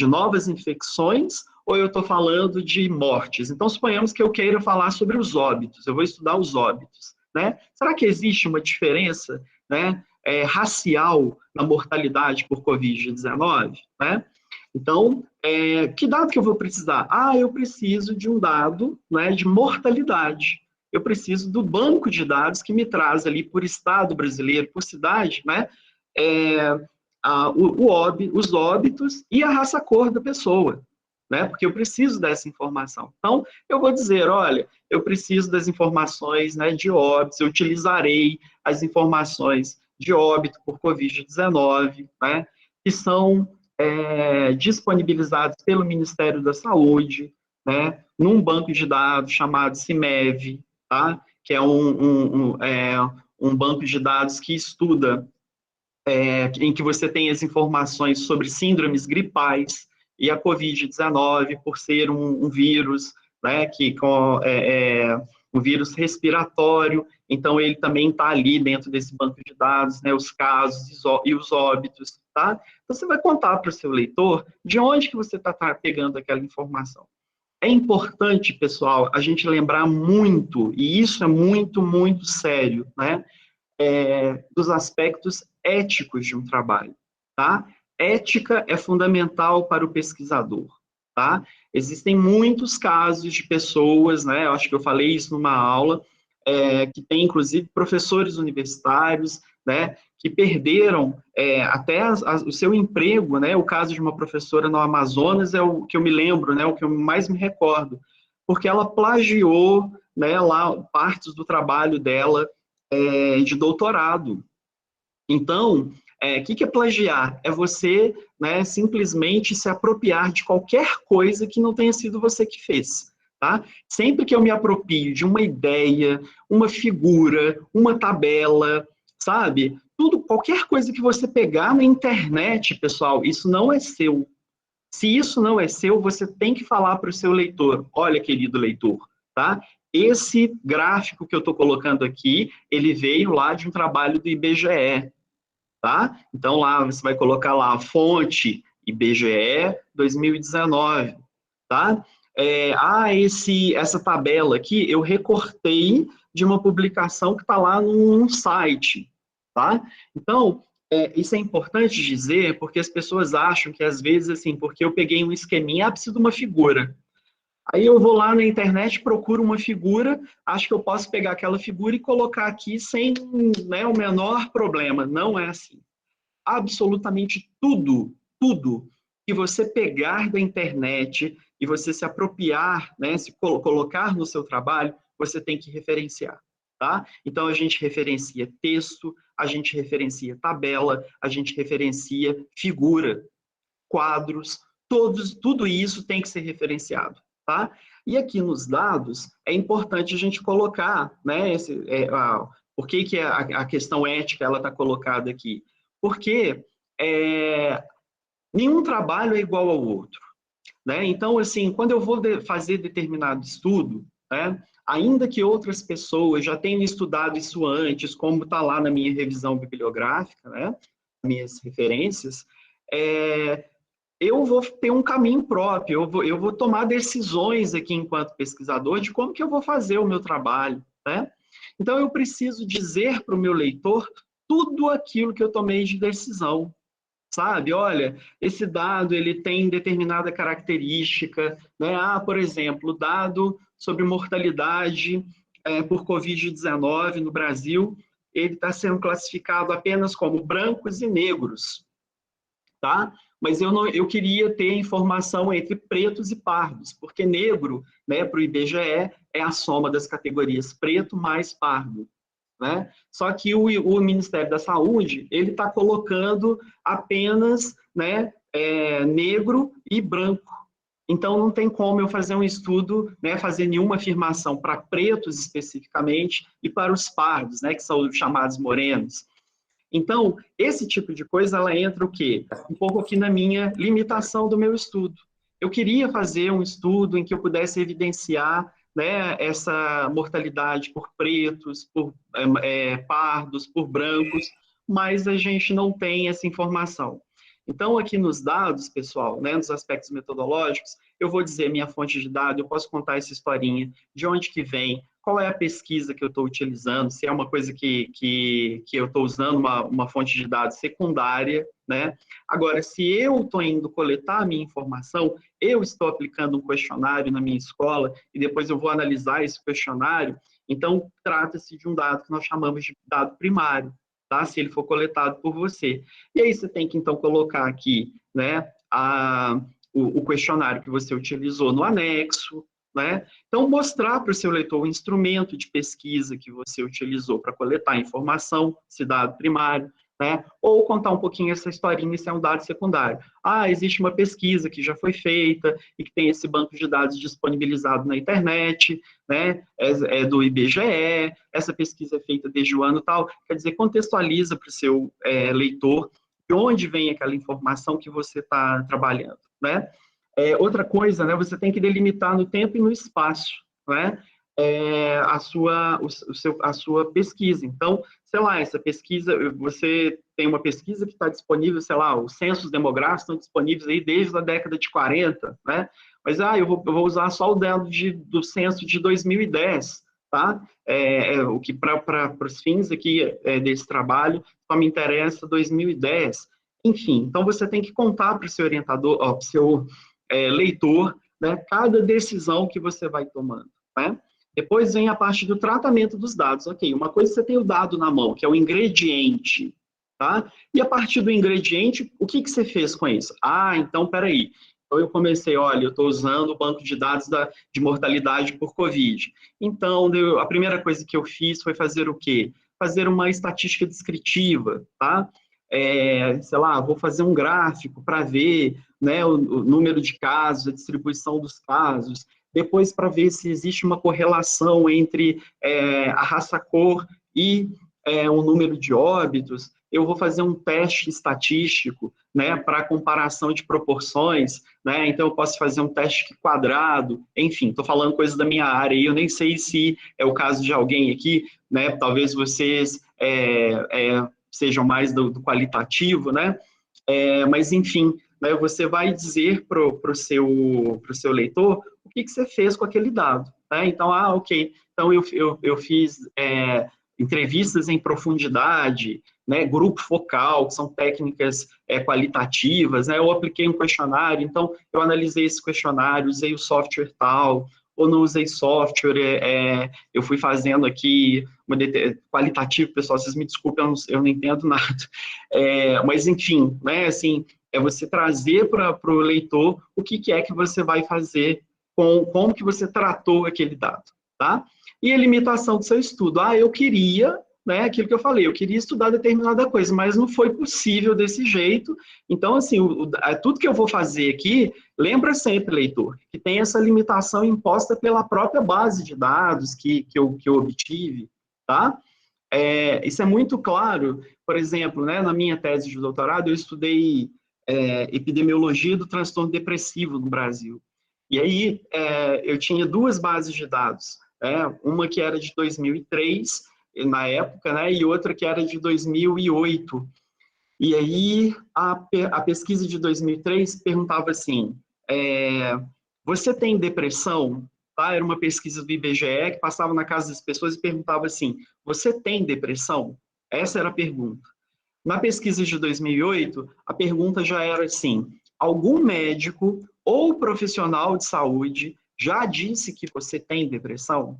novas infecções ou eu estou falando de mortes? Então, suponhamos que eu queira falar sobre os óbitos, eu vou estudar os óbitos. Né? Será que existe uma diferença, né, racial na mortalidade por Covid-19? Né? Então, que dado que eu vou precisar? Eu preciso de um dado, né, de mortalidade. Eu preciso do banco de dados que me traz ali por estado brasileiro, por cidade, né, os óbitos e a raça-cor da pessoa, né, porque eu preciso dessa informação. Então, eu vou dizer, olha, eu preciso das informações, né, de óbitos, eu utilizarei as informações de óbito por Covid-19, né, que são disponibilizados pelo Ministério da Saúde, né, num banco de dados chamado CIMEV, tá? Que é um banco de dados que estuda, em que você tem as informações sobre síndromes gripais e a Covid-19, por ser um vírus, né, que um vírus respiratório, então ele também está ali dentro desse banco de dados, né, os casos e os óbitos, tá? Então você vai contar para o seu leitor de onde que você está pegando aquela informação. É importante, pessoal, a gente lembrar muito, e isso é muito, muito sério, né, dos aspectos éticos de um trabalho, tá? Ética é fundamental para o pesquisador, tá? Existem muitos casos de pessoas, né, eu acho que eu falei isso numa aula, que tem, inclusive, professores universitários, né, que perderam até o seu emprego, né, o caso de uma professora no Amazonas é o que eu me lembro, né, o que eu mais me recordo, porque ela plagiou, né, lá partes do trabalho dela de doutorado. Então, o que é plagiar? É você, né, simplesmente se apropriar de qualquer coisa que não tenha sido você que fez. Tá? Sempre que eu me aproprio de uma ideia, uma figura, uma tabela, sabe? Tudo, qualquer coisa que você pegar na internet, pessoal, isso não é seu. Se isso não é seu, você tem que falar para o seu leitor, olha, querido leitor, tá? Esse gráfico que eu estou colocando aqui, ele veio lá de um trabalho do IBGE, tá? Então, lá você vai colocar lá a fonte IBGE 2019, tá? Essa tabela aqui eu recortei de uma publicação que está lá num site, tá? Então, isso é importante dizer, porque as pessoas acham que, às vezes, assim, porque eu peguei um esqueminha, preciso de uma figura. Aí eu vou lá na internet, procuro uma figura, acho que eu posso pegar aquela figura e colocar aqui sem, né, o menor problema. Não é assim. Absolutamente tudo, tudo que você pegar da internet e você se apropriar, né, se colocar no seu trabalho, você tem que referenciar, tá? Então, a gente referencia texto, a gente referencia tabela, a gente referencia figura, quadros, tudo isso tem que ser referenciado, tá? E aqui nos dados, é importante a gente colocar, né, por que a questão ética ela está colocada aqui? Porque nenhum trabalho é igual ao outro, né? Então, assim, quando eu vou fazer determinado estudo, né, ainda que outras pessoas já tenham estudado isso antes, como está lá na minha revisão bibliográfica, né, minhas referências, eu vou ter um caminho próprio, eu vou tomar decisões aqui enquanto pesquisador de como que eu vou fazer o meu trabalho, né? Então, eu preciso dizer para o meu leitor tudo aquilo que eu tomei de decisão, sabe? Olha, esse dado ele tem determinada característica, né? Por exemplo, dado sobre mortalidade por Covid-19 no Brasil, ele está sendo classificado apenas como brancos e negros, tá? Mas eu queria ter informação entre pretos e pardos, porque negro, né, para o IBGE, é a soma das categorias preto mais pardo, né? Só que o Ministério da Saúde, ele está colocando apenas, né, negro e branco. Então, não tem como eu fazer um estudo, né, fazer nenhuma afirmação para pretos especificamente e para os pardos, né, que são os chamados morenos. Então, esse tipo de coisa, ela entra o quê? Um pouco aqui na minha limitação do meu estudo. Eu queria fazer um estudo em que eu pudesse evidenciar, né, essa mortalidade por pretos, por pardos, por brancos, mas a gente não tem essa informação. Então, aqui nos dados, pessoal, né, nos aspectos metodológicos, eu vou dizer minha fonte de dados, eu posso contar essa historinha, de onde que vem, qual é a pesquisa que eu estou utilizando, se é uma coisa que eu estou usando uma fonte de dados secundária, né? Agora, se eu estou indo coletar a minha informação, eu estou aplicando um questionário na minha escola e depois eu vou analisar esse questionário, então trata-se de um dado que nós chamamos de dado primário, tá? Se ele for coletado por você. E aí você tem que, então, colocar aqui, né, o questionário que você utilizou no anexo, né? Então, mostrar para o seu leitor o instrumento de pesquisa que você utilizou para coletar informação, esse dado primário, né? Ou contar um pouquinho essa historinha, se é um dado secundário. Existe uma pesquisa que já foi feita e que tem esse banco de dados disponibilizado na internet, né? É do IBGE, essa pesquisa é feita desde o ano tal. Quer dizer, contextualiza para o seu leitor de onde vem aquela informação que você está trabalhando, né? Outra coisa, né, você tem que delimitar no tempo e no espaço, né? a sua pesquisa. Então, sei lá, essa pesquisa, você tem uma pesquisa que está disponível, sei lá, os censos demográficos estão disponíveis aí desde a década de 40, né? Mas, eu vou usar só o dado do censo de 2010, tá? O que para os fins aqui desse trabalho só me interessa 2010. Enfim, então você tem que contar para o seu orientador, para o seu leitor, né, cada decisão que você vai tomando, né? Depois vem a parte do tratamento dos dados. Ok, uma coisa você tem o dado na mão, que é o ingrediente, tá? E a partir do ingrediente, o que você fez com isso? Então, peraí. Então, eu comecei, olha, eu estou usando o banco de dados de mortalidade por Covid. Então, a primeira coisa que eu fiz foi fazer o quê? Fazer uma estatística descritiva, tá? Sei lá, vou fazer um gráfico para ver, né, o número de casos, a distribuição dos casos, depois para ver se existe uma correlação entre a raça-cor e o número de óbitos. Eu vou fazer um teste estatístico, né, para comparação de proporções, né, então eu posso fazer um teste quadrado, enfim, estou falando coisas da minha área e eu nem sei se é o caso de alguém aqui, né, talvez vocês sejam mais do qualitativo, né, mas enfim, né, você vai dizer para o seu leitor o que você fez com aquele dado. Né? Então, ok, então eu fiz entrevistas em profundidade, né, grupo focal, que são técnicas qualitativas, né, eu apliquei um questionário, então eu analisei esse questionário, usei o software tal, ou não usei software, eu fui fazendo aqui qualitativo, pessoal, vocês me desculpem, eu não entendo nada, mas enfim, né, assim, é você trazer para o leitor o que é que você vai fazer como que você tratou aquele dado, tá? E a limitação do seu estudo. Eu queria, né, aquilo que eu falei, eu queria estudar determinada coisa, mas não foi possível desse jeito. Então, assim, tudo que eu vou fazer aqui, lembra sempre, leitor, que tem essa limitação imposta pela própria base de dados que eu obtive, tá? Isso é muito claro, por exemplo, né, na minha tese de doutorado, eu estudei epidemiologia do transtorno depressivo no Brasil. E aí, eu tinha duas bases de dados, uma que era de 2003, na época, né, e outra que era de 2008. E aí, a pesquisa de 2003 perguntava assim, você tem depressão? Tá? Era uma pesquisa do IBGE que passava na casa das pessoas e perguntava assim, você tem depressão? Essa era a pergunta. Na pesquisa de 2008, a pergunta já era assim, algum médico ou profissional de saúde já disse que você tem depressão?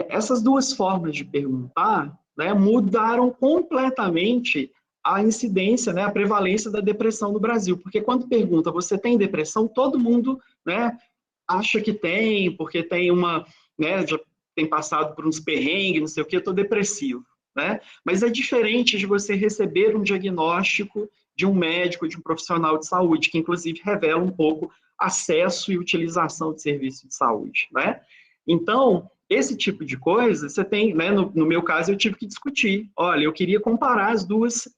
Essas duas formas de perguntar, né, mudaram completamente a incidência, né, a prevalência da depressão no Brasil. Porque quando pergunta, você tem depressão? Todo mundo, né, acha que tem, porque tem né, já tem passado por uns perrengues, não sei o que, estou depressivo. Né? Mas é diferente de você receber um diagnóstico de um médico, de um profissional de saúde, que inclusive revela um pouco acesso e utilização de serviço de saúde. Né? Então, esse tipo de coisa, você tem, né, no meu caso, eu tive que discutir. Olha, eu queria comparar as duas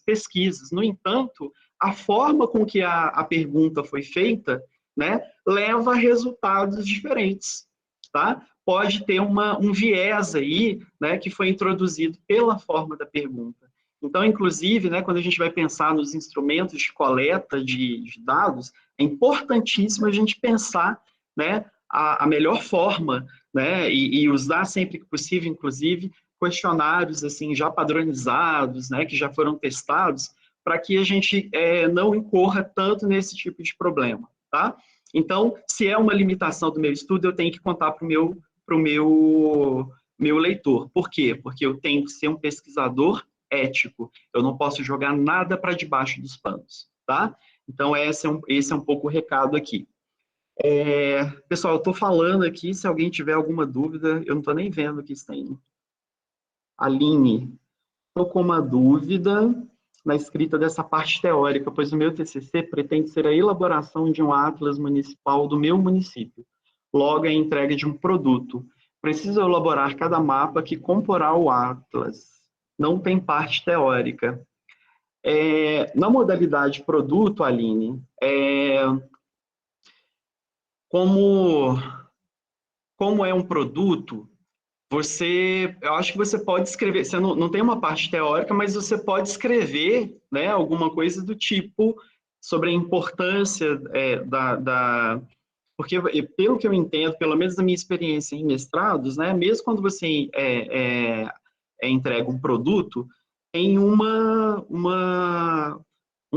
pesquisas. No entanto, a forma com que a pergunta foi feita, né, leva a resultados diferentes, tá? Pode ter um viés aí, né, que foi introduzido pela forma da pergunta. Então, inclusive, né, quando a gente vai pensar nos instrumentos de coleta de dados, é importantíssimo a gente pensar, né, a melhor forma, né, e usar sempre que possível, inclusive, questionários assim já padronizados, né, que já foram testados, para que a gente não incorra tanto nesse tipo de problema, tá? Então, se é uma limitação do meu estudo, eu tenho que contar para o meu leitor. Por quê? Porque eu tenho que ser um pesquisador ético. Eu não posso jogar nada para debaixo dos panos, tá? Então, esse é um pouco o recado aqui. Pessoal, eu estou falando aqui, se alguém tiver alguma dúvida, eu não estou nem vendo o que tem. Aline, estou com uma dúvida na escrita dessa parte teórica, pois o meu TCC pretende ser a elaboração de um atlas municipal do meu município, logo a entrega de um produto. Preciso elaborar cada mapa que comporá o atlas. Não tem parte teórica. Na modalidade produto, Aline, como como é um produto, eu acho que você pode escrever, você não tem uma parte teórica, mas você pode escrever, né, alguma coisa do tipo sobre a importância porque pelo que eu entendo, pelo menos da minha experiência em mestrados, né, mesmo quando você entrega um produto, tem um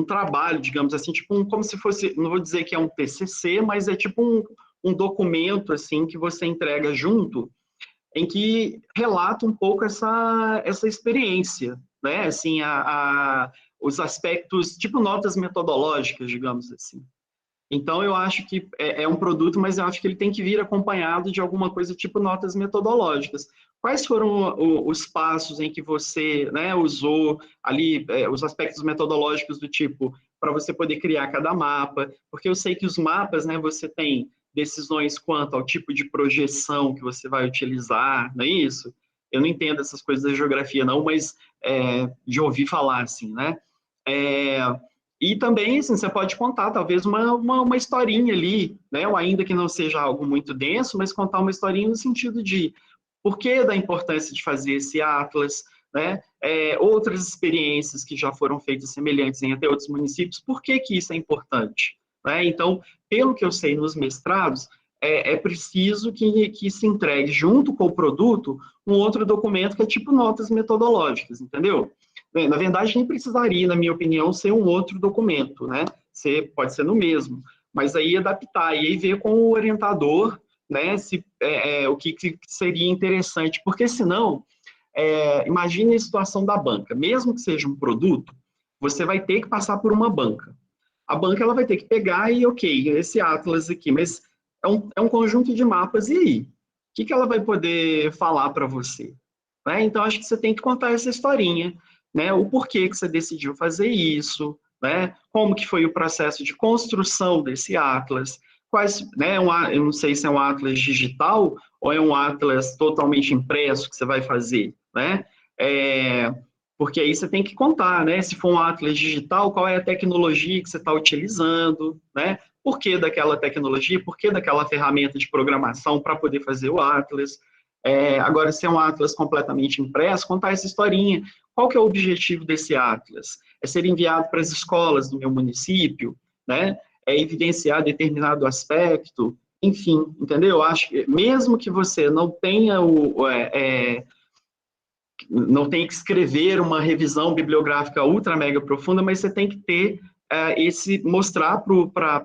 trabalho, digamos assim, tipo como se fosse, não vou dizer que é um TCC, mas é tipo um documento assim que você entrega junto, em que relata um pouco essa experiência, né? Assim, os aspectos, tipo notas metodológicas, digamos assim. Então, eu acho que é um produto, mas eu acho que ele tem que vir acompanhado de alguma coisa tipo notas metodológicas. Quais foram os passos em que você, né, usou ali os aspectos metodológicos do tipo para você poder criar cada mapa? Porque eu sei que os mapas, né, você tem decisões quanto ao tipo de projeção que você vai utilizar, não é isso? Eu não entendo essas coisas da geografia, não, mas de ouvir falar assim, né? É, e também, assim, você pode contar, talvez, uma historinha ali, né? Ou ainda que não seja algo muito denso, mas contar uma historinha no sentido de por que da importância de fazer esse atlas, né? Outras experiências que já foram feitas semelhantes em até outros municípios, por que que isso é importante? Né? Então, pelo que eu sei nos mestrados, é preciso que se entregue junto com o produto um outro documento que é tipo notas metodológicas, entendeu? Na verdade, nem precisaria, na minha opinião, ser um outro documento, né? Pode ser no mesmo, mas aí adaptar e aí ver com o orientador, né, o que seria interessante, porque senão, imagine a situação da banca, mesmo que seja um produto, você vai ter que passar por uma banca. A banca ela vai ter que pegar e, ok, esse atlas aqui, mas é um conjunto de mapas, e aí? O que ela vai poder falar para você? Né? Então, acho que você tem que contar essa historinha, né? O porquê que você decidiu fazer isso, né? Como que foi o processo de construção desse atlas, né? Eu não sei se é um atlas digital ou é um atlas totalmente impresso que você vai fazer, né? Porque aí você tem que contar, né? Se for um atlas digital, qual é a tecnologia que você está utilizando, né? Por que daquela tecnologia, por que daquela ferramenta de programação para poder fazer o atlas. Agora, se é um atlas completamente impresso, contar essa historinha. Qual que é o objetivo desse atlas? É ser enviado para as escolas do meu município, né? É evidenciar determinado aspecto, enfim, entendeu? Eu acho que mesmo que você não tenha não tem que escrever uma revisão bibliográfica ultra mega profunda, mas você tem que ter mostrar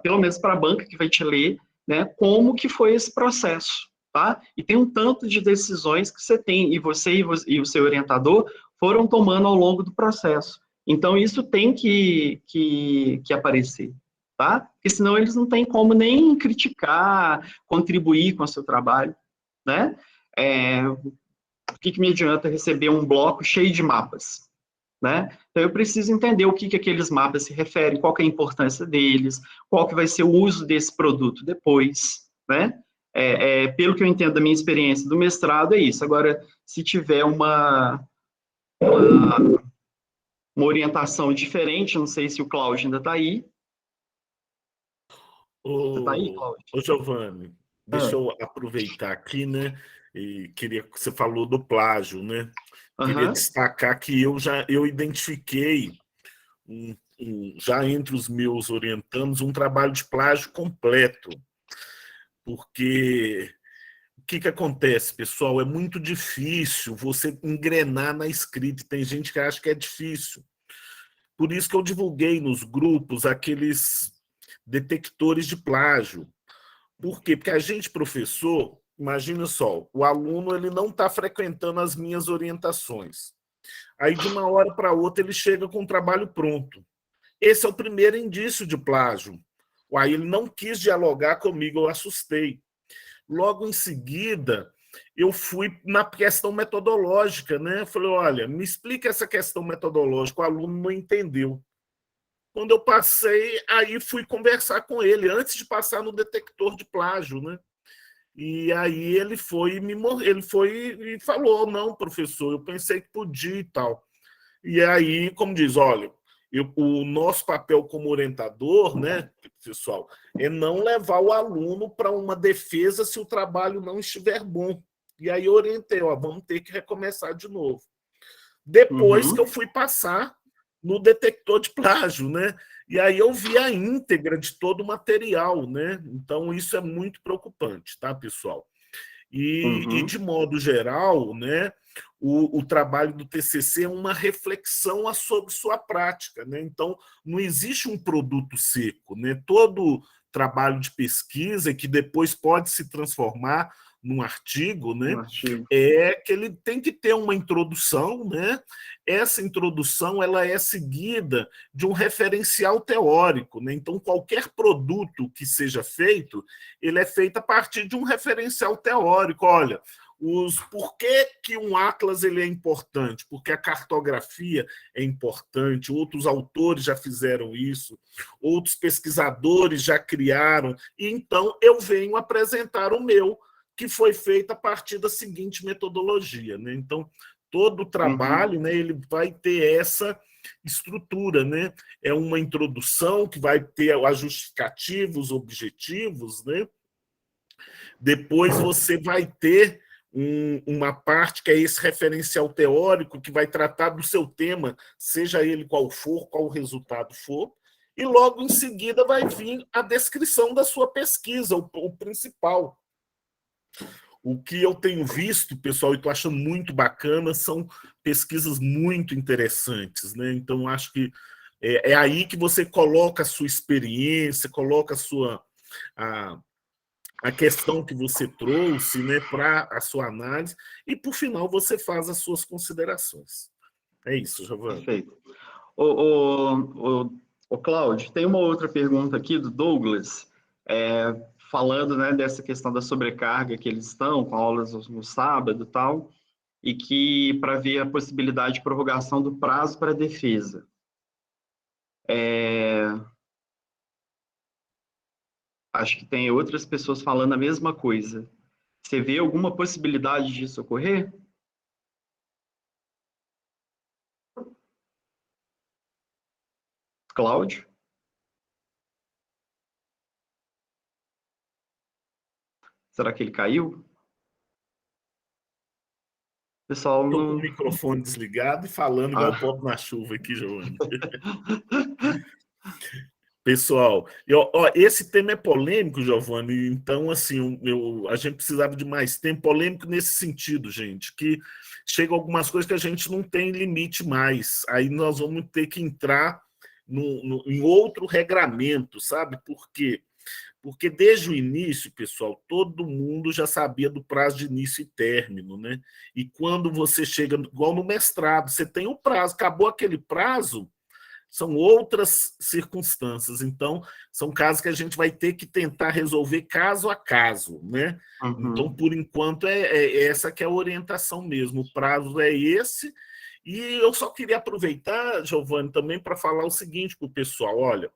pelo menos para a banca que vai te ler, né, como que foi esse processo, tá? E tem um tanto de decisões que você tem, e e o seu orientador foram tomando ao longo do processo. Então, isso tem que aparecer, tá? Porque senão eles não têm como nem criticar, contribuir com o seu trabalho, né? O que me adianta receber um bloco cheio de mapas, né? Então, eu preciso entender o que aqueles mapas se referem, qual que é a importância deles, qual que vai ser o uso desse produto depois, né? Pelo que eu entendo da minha experiência do mestrado, é isso. Agora, se tiver uma orientação diferente, não sei se o Cláudio ainda está aí. Você está aí, Cláudio? Ô, Giovanni, deixa eu aproveitar aqui, né? E queria que você falou do plágio, né? Queria destacar que eu identifiquei já entre os meus orientandos um trabalho de plágio completo, porque o que acontece, pessoal? É muito difícil você engrenar na escrita. Tem gente que acha que é difícil. Por isso que eu divulguei nos grupos aqueles detectores de plágio. Por quê? Porque a gente, professor, imagina só, o aluno ele não está frequentando as minhas orientações. Aí, de uma hora para outra, ele chega com o trabalho pronto. Esse é o primeiro indício de plágio. Aí ele não quis dialogar comigo, eu assustei. Logo em seguida, eu fui na questão metodológica, né? Eu falei, olha, me explica essa questão metodológica, o aluno não entendeu. Quando eu passei, aí fui conversar com ele, antes de passar no detector de plágio, né? E aí ele foi e falou, não, professor, eu pensei que podia e tal. E aí, como diz, olha, o nosso papel como orientador, né, pessoal, é não levar o aluno para uma defesa se o trabalho não estiver bom. E aí eu orientei, ó, vamos ter que recomeçar de novo. Depois que eu fui passar no detector de plágio, né? E aí eu vi a íntegra de todo o material, né? Então isso é muito preocupante, tá, pessoal? E de modo geral, né, o trabalho do TCC é uma reflexão sobre sua prática, né? Então não existe um produto seco, né? Todo trabalho de pesquisa que depois pode se transformar num artigo, né? É que ele tem que ter uma introdução, né? Essa introdução ela é seguida de um referencial teórico, né? Então qualquer produto que seja feito, ele é feito a partir de um referencial teórico. Olha, por que um atlas ele é importante? Porque a cartografia é importante, outros autores já fizeram isso, outros pesquisadores já criaram, e então eu venho apresentar o meu, que foi feito a partir da seguinte metodologia, né? Então, todo o trabalho, né, ele vai ter essa estrutura, né? É uma introdução que vai ter a justificativa, os objetivos, né? Depois você vai ter uma parte que é esse referencial teórico que vai tratar do seu tema, seja ele qual for, qual o resultado for, e logo em seguida vai vir a descrição da sua pesquisa, o principal. O que eu tenho visto, pessoal, e estou achando muito bacana, são pesquisas muito interessantes, né? Então, acho que é aí que você coloca a sua experiência, coloca a questão que você trouxe, né, para a sua análise, e, por final, você faz as suas considerações. É isso, Giovanni. Perfeito. O Cláudio, tem uma outra pergunta aqui do Douglas, falando, né, dessa questão da sobrecarga que eles estão, com aulas no sábado e tal, e que para ver a possibilidade de prorrogação do prazo para a defesa. Acho que tem outras pessoas falando a mesma coisa. Você vê alguma possibilidade disso ocorrer? Cláudio? Será que ele caiu? Pessoal, Estou não... com o microfone desligado e falando igual o pobre na chuva aqui, Giovanni. Pessoal, esse tema é polêmico, Giovanni, então, assim, a gente precisava de mais tempo, polêmico nesse sentido, gente, que chega algumas coisas que a gente não tem limite mais, aí nós vamos ter que entrar em outro regramento, sabe? Por quê? Porque desde o início, pessoal, todo mundo já sabia do prazo de início e término, né? E quando você chega, igual no mestrado, você tem o prazo, acabou aquele prazo, são outras circunstâncias. Então, são casos que a gente vai ter que tentar resolver caso a caso, né? Então, por enquanto, essa que é a orientação mesmo. O prazo é esse. E eu só queria aproveitar, Giovanni, também para falar o seguinte para o pessoal. Olha,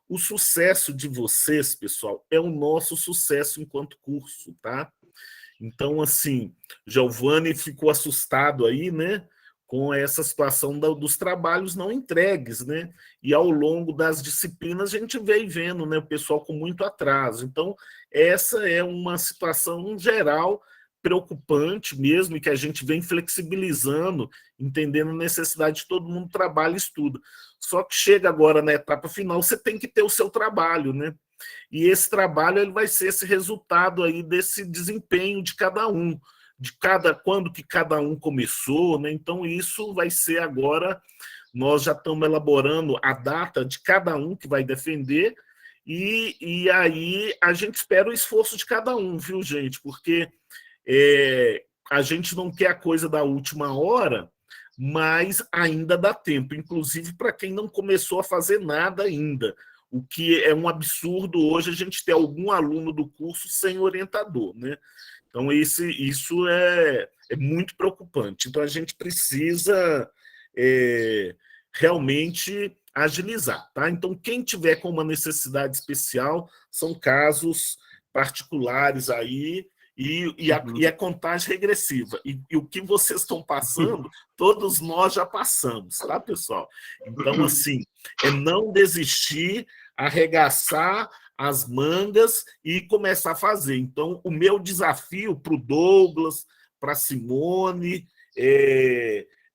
o sucesso de vocês, pessoal, é o nosso sucesso enquanto curso, tá? Então, assim, Giovanni ficou assustado aí, né? Com essa situação dos trabalhos não entregues, né? E ao longo das disciplinas a gente veio vendo, né, o pessoal com muito atraso. Então, essa é uma situação geral preocupante mesmo, e que a gente vem flexibilizando, entendendo a necessidade de todo mundo trabalha e estuda. Só que chega agora na etapa final, você tem que ter o seu trabalho, né? E esse trabalho ele vai ser esse resultado aí desse desempenho de cada um, quando que cada um começou, né? Então isso vai ser agora, nós já estamos elaborando a data de cada um que vai defender, e aí a gente espera o esforço de cada um, viu, gente? Porque a gente não quer a coisa da última hora, mas ainda dá tempo, inclusive para quem não começou a fazer nada ainda. O que é um absurdo hoje a gente ter algum aluno do curso sem orientador, né? Então, isso é muito preocupante. Então, a gente precisa realmente agilizar, tá? Então, quem tiver com uma necessidade especial, são casos particulares aí, e a contagem regressiva. E o que vocês estão passando, todos nós já passamos, tá, pessoal? Então, assim, é não desistir, arregaçar as mangas e começar a fazer. Então, o meu desafio para o Douglas, para a Simone,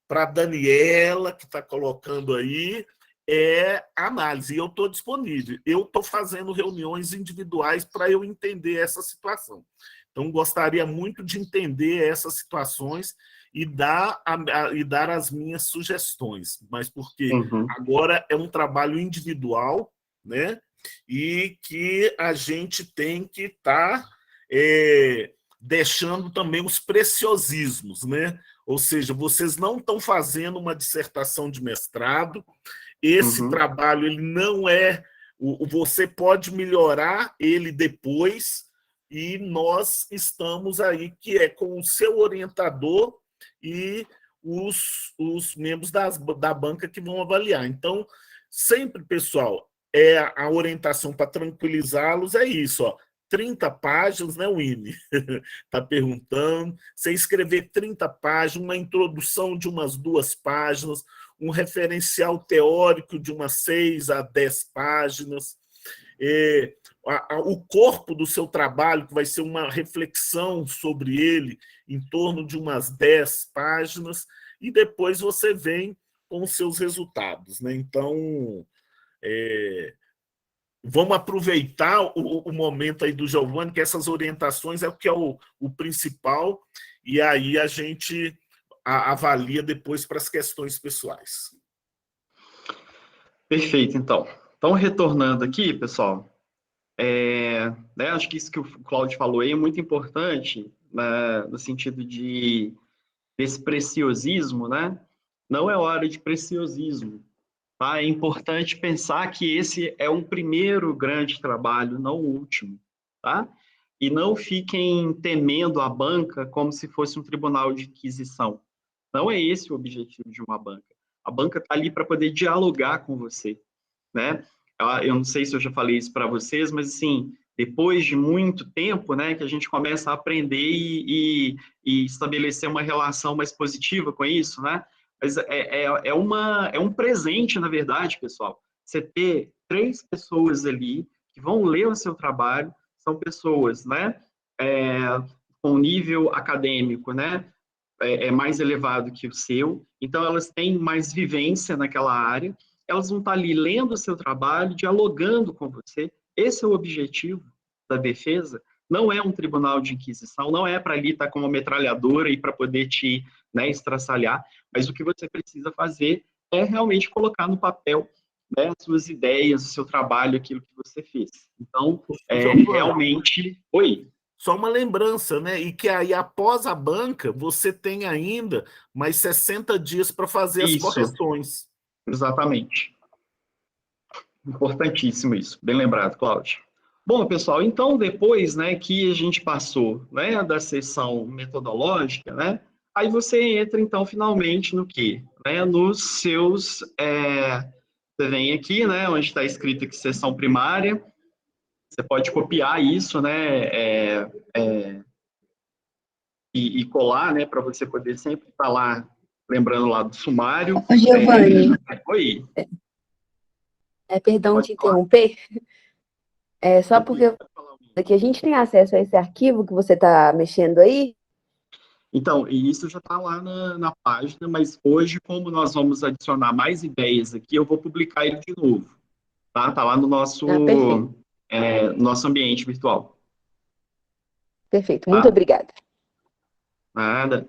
para a Daniela, que está colocando aí, é análise. E eu estou disponível. Eu estou fazendo reuniões individuais para eu entender essa situação. Então, gostaria muito de entender essas situações e dar as minhas sugestões, mas porque agora é um trabalho individual, né? E que a gente tem que estar deixando também os preciosismos, né? Ou seja, vocês não estão fazendo uma dissertação de mestrado, esse trabalho ele não é... Você pode melhorar ele depois, e nós estamos aí, que é com o seu orientador e os membros da banca que vão avaliar. Então, sempre, pessoal, a orientação para tranquilizá-los é isso, ó, 30 páginas, né, Winnie? Está perguntando. Você escrever 30 páginas, uma introdução de umas 2 páginas, um referencial teórico de umas 6 a 10 páginas, o corpo do seu trabalho, que vai ser uma reflexão sobre ele, em torno de umas 10 páginas, e depois você vem com os seus resultados, né? Então, vamos aproveitar o momento aí do Giovanni, que essas orientações é o que é o principal, e aí a gente avalia depois para as questões pessoais. Perfeito, então. Então, retornando aqui, pessoal, né, acho que isso que o Cláudio falou aí é muito importante, né, no sentido desse preciosismo, né? Não é hora de preciosismo. Tá? É importante pensar que esse é um primeiro grande trabalho, não o último. Tá? E não fiquem temendo a banca como se fosse um tribunal de inquisição. Não é esse o objetivo de uma banca. A banca está ali para poder dialogar com você. Né? Eu não sei se eu já falei isso para vocês, mas assim, depois de muito tempo, né, que a gente começa a aprender e estabelecer uma relação mais positiva com isso, né? Mas é um presente, na verdade, pessoal. Você ter 3 pessoas ali que vão ler o seu trabalho, são pessoas, né, com nível acadêmico, né, mais elevado que o seu, então elas têm mais vivência naquela área, elas vão estar ali lendo o seu trabalho, dialogando com você. Esse é o objetivo da defesa. Não é um tribunal de inquisição, não é para ali estar com uma metralhadora e para poder te, né, estraçalhar, mas o que você precisa fazer é realmente colocar no papel, né, as suas ideias, o seu trabalho, aquilo que você fez. Então, realmente... Oi? Só uma lembrança, né? E que aí, após a banca, você tem ainda mais 60 dias para fazer as correções. Exatamente. Importantíssimo isso. Bem lembrado, Cláudio. Bom, pessoal, então depois, né, que a gente passou, né, da sessão metodológica, né, aí você entra, então, finalmente no quê? Né, nos seus... você vem aqui, né, onde está escrito aqui sessão primária, você pode copiar isso, né, e colar, né, para você poder sempre estar lá, lembrando lá do sumário. Ô, Giovanni. Oi. Perdão te interromper. Só porque aqui a gente tem acesso a esse arquivo que você está mexendo aí. Então, e isso já está lá na página, mas hoje, como nós vamos adicionar mais ideias aqui, eu vou publicar ele de novo. Tá? Tá lá no nosso ambiente virtual. Perfeito, muito obrigada. Nada.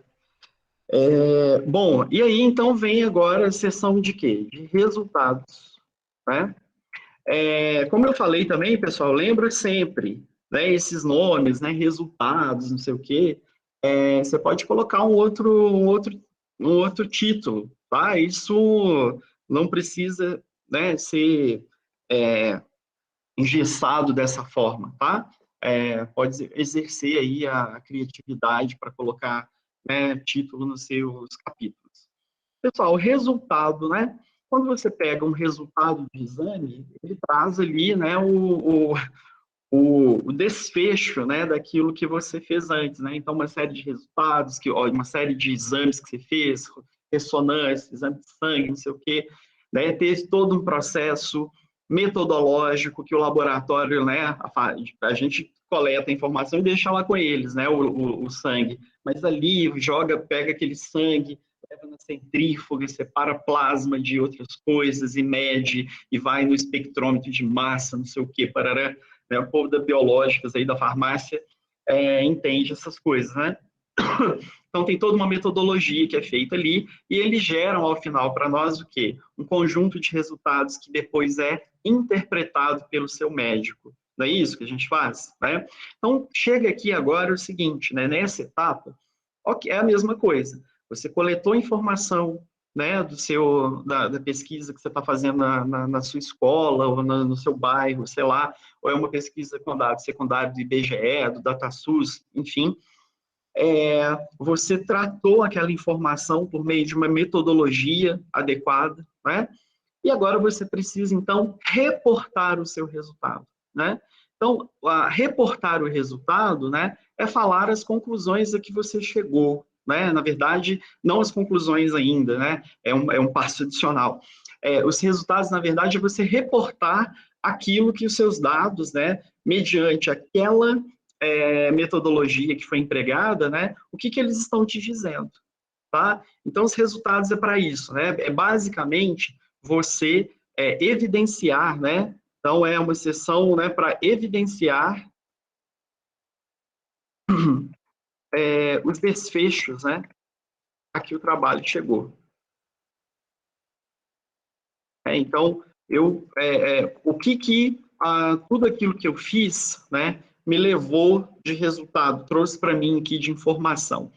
Bom, e aí então vem agora a sessão de quê? De resultados. Né? Como eu falei também, pessoal, lembra sempre, né, esses nomes, né, resultados, não sei o quê. Você pode colocar um outro título, tá? Isso não precisa, né, ser engessado dessa forma, tá? Pode exercer aí a criatividade para colocar, né, título nos seus capítulos. Pessoal, o resultado, né? Quando você pega um resultado de exame, ele traz ali, né, o desfecho, né, daquilo que você fez antes, né? Então, uma série de resultados, uma série de exames que você fez, ressonância, exame de sangue, não sei o quê, né? Ter todo um processo metodológico que o laboratório, né, a gente coleta a informação e deixa lá com eles, né, o sangue. Mas ali pega aquele sangue, leva na centrífuga, separa plasma de outras coisas e mede, e vai no espectrômetro de massa, não sei o quê, parará, né? O povo da biológicas aí da farmácia entende essas coisas, né? Então tem toda uma metodologia que é feita ali e eles geram ao final para nós o quê? Um conjunto de resultados que depois é interpretado pelo seu médico. Não é isso que a gente faz, né? Então chega aqui agora o seguinte, né? Nessa etapa, é a mesma coisa. Você coletou informação, né, da pesquisa que você está fazendo na sua escola ou no seu bairro, sei lá, ou é uma pesquisa com dados secundários do IBGE, do DataSUS, enfim, você tratou aquela informação por meio de uma metodologia adequada, né? E agora você precisa, então, reportar o seu resultado, né? Então, reportar o resultado, né, é falar as conclusões a que você chegou, né? Na verdade, não as conclusões ainda, né? É um passo adicional. Os resultados, na verdade, é você reportar aquilo que os seus dados, né, mediante aquela metodologia que foi empregada, né, o que eles estão te dizendo, tá? Então, os resultados é para isso, né? É basicamente você evidenciar, né? Então, é uma sessão, né, para evidenciar os desfechos, né, a que o trabalho chegou. Então, tudo aquilo que eu fiz, né, me levou de resultado, trouxe para mim aqui de informação.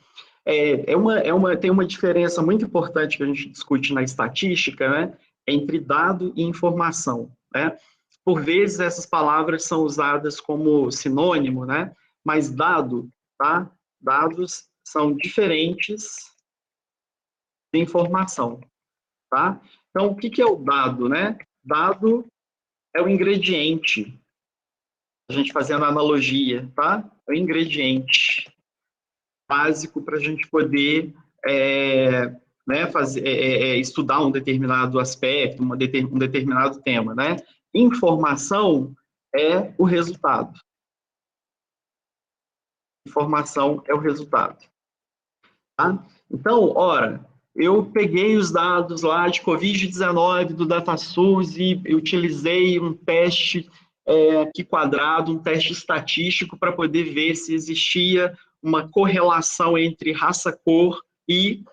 Tem uma diferença muito importante que a gente discute na estatística, né, entre dado e informação, né? Por vezes essas palavras são usadas como sinônimo, né? Mas dado, tá? Dados são diferentes de informação, tá? Então, o que é o dado, né? Dado é o ingrediente, a gente fazendo a analogia, tá? É o ingrediente básico para a gente poder né, estudar um determinado aspecto, um determinado tema, né? Informação é o resultado. Informação é o resultado. Tá? Então, ora, eu peguei os dados lá de Covid-19 do DataSUS e utilizei um teste aqui quadrado, um teste estatístico para poder ver se existia uma correlação entre raça-cor e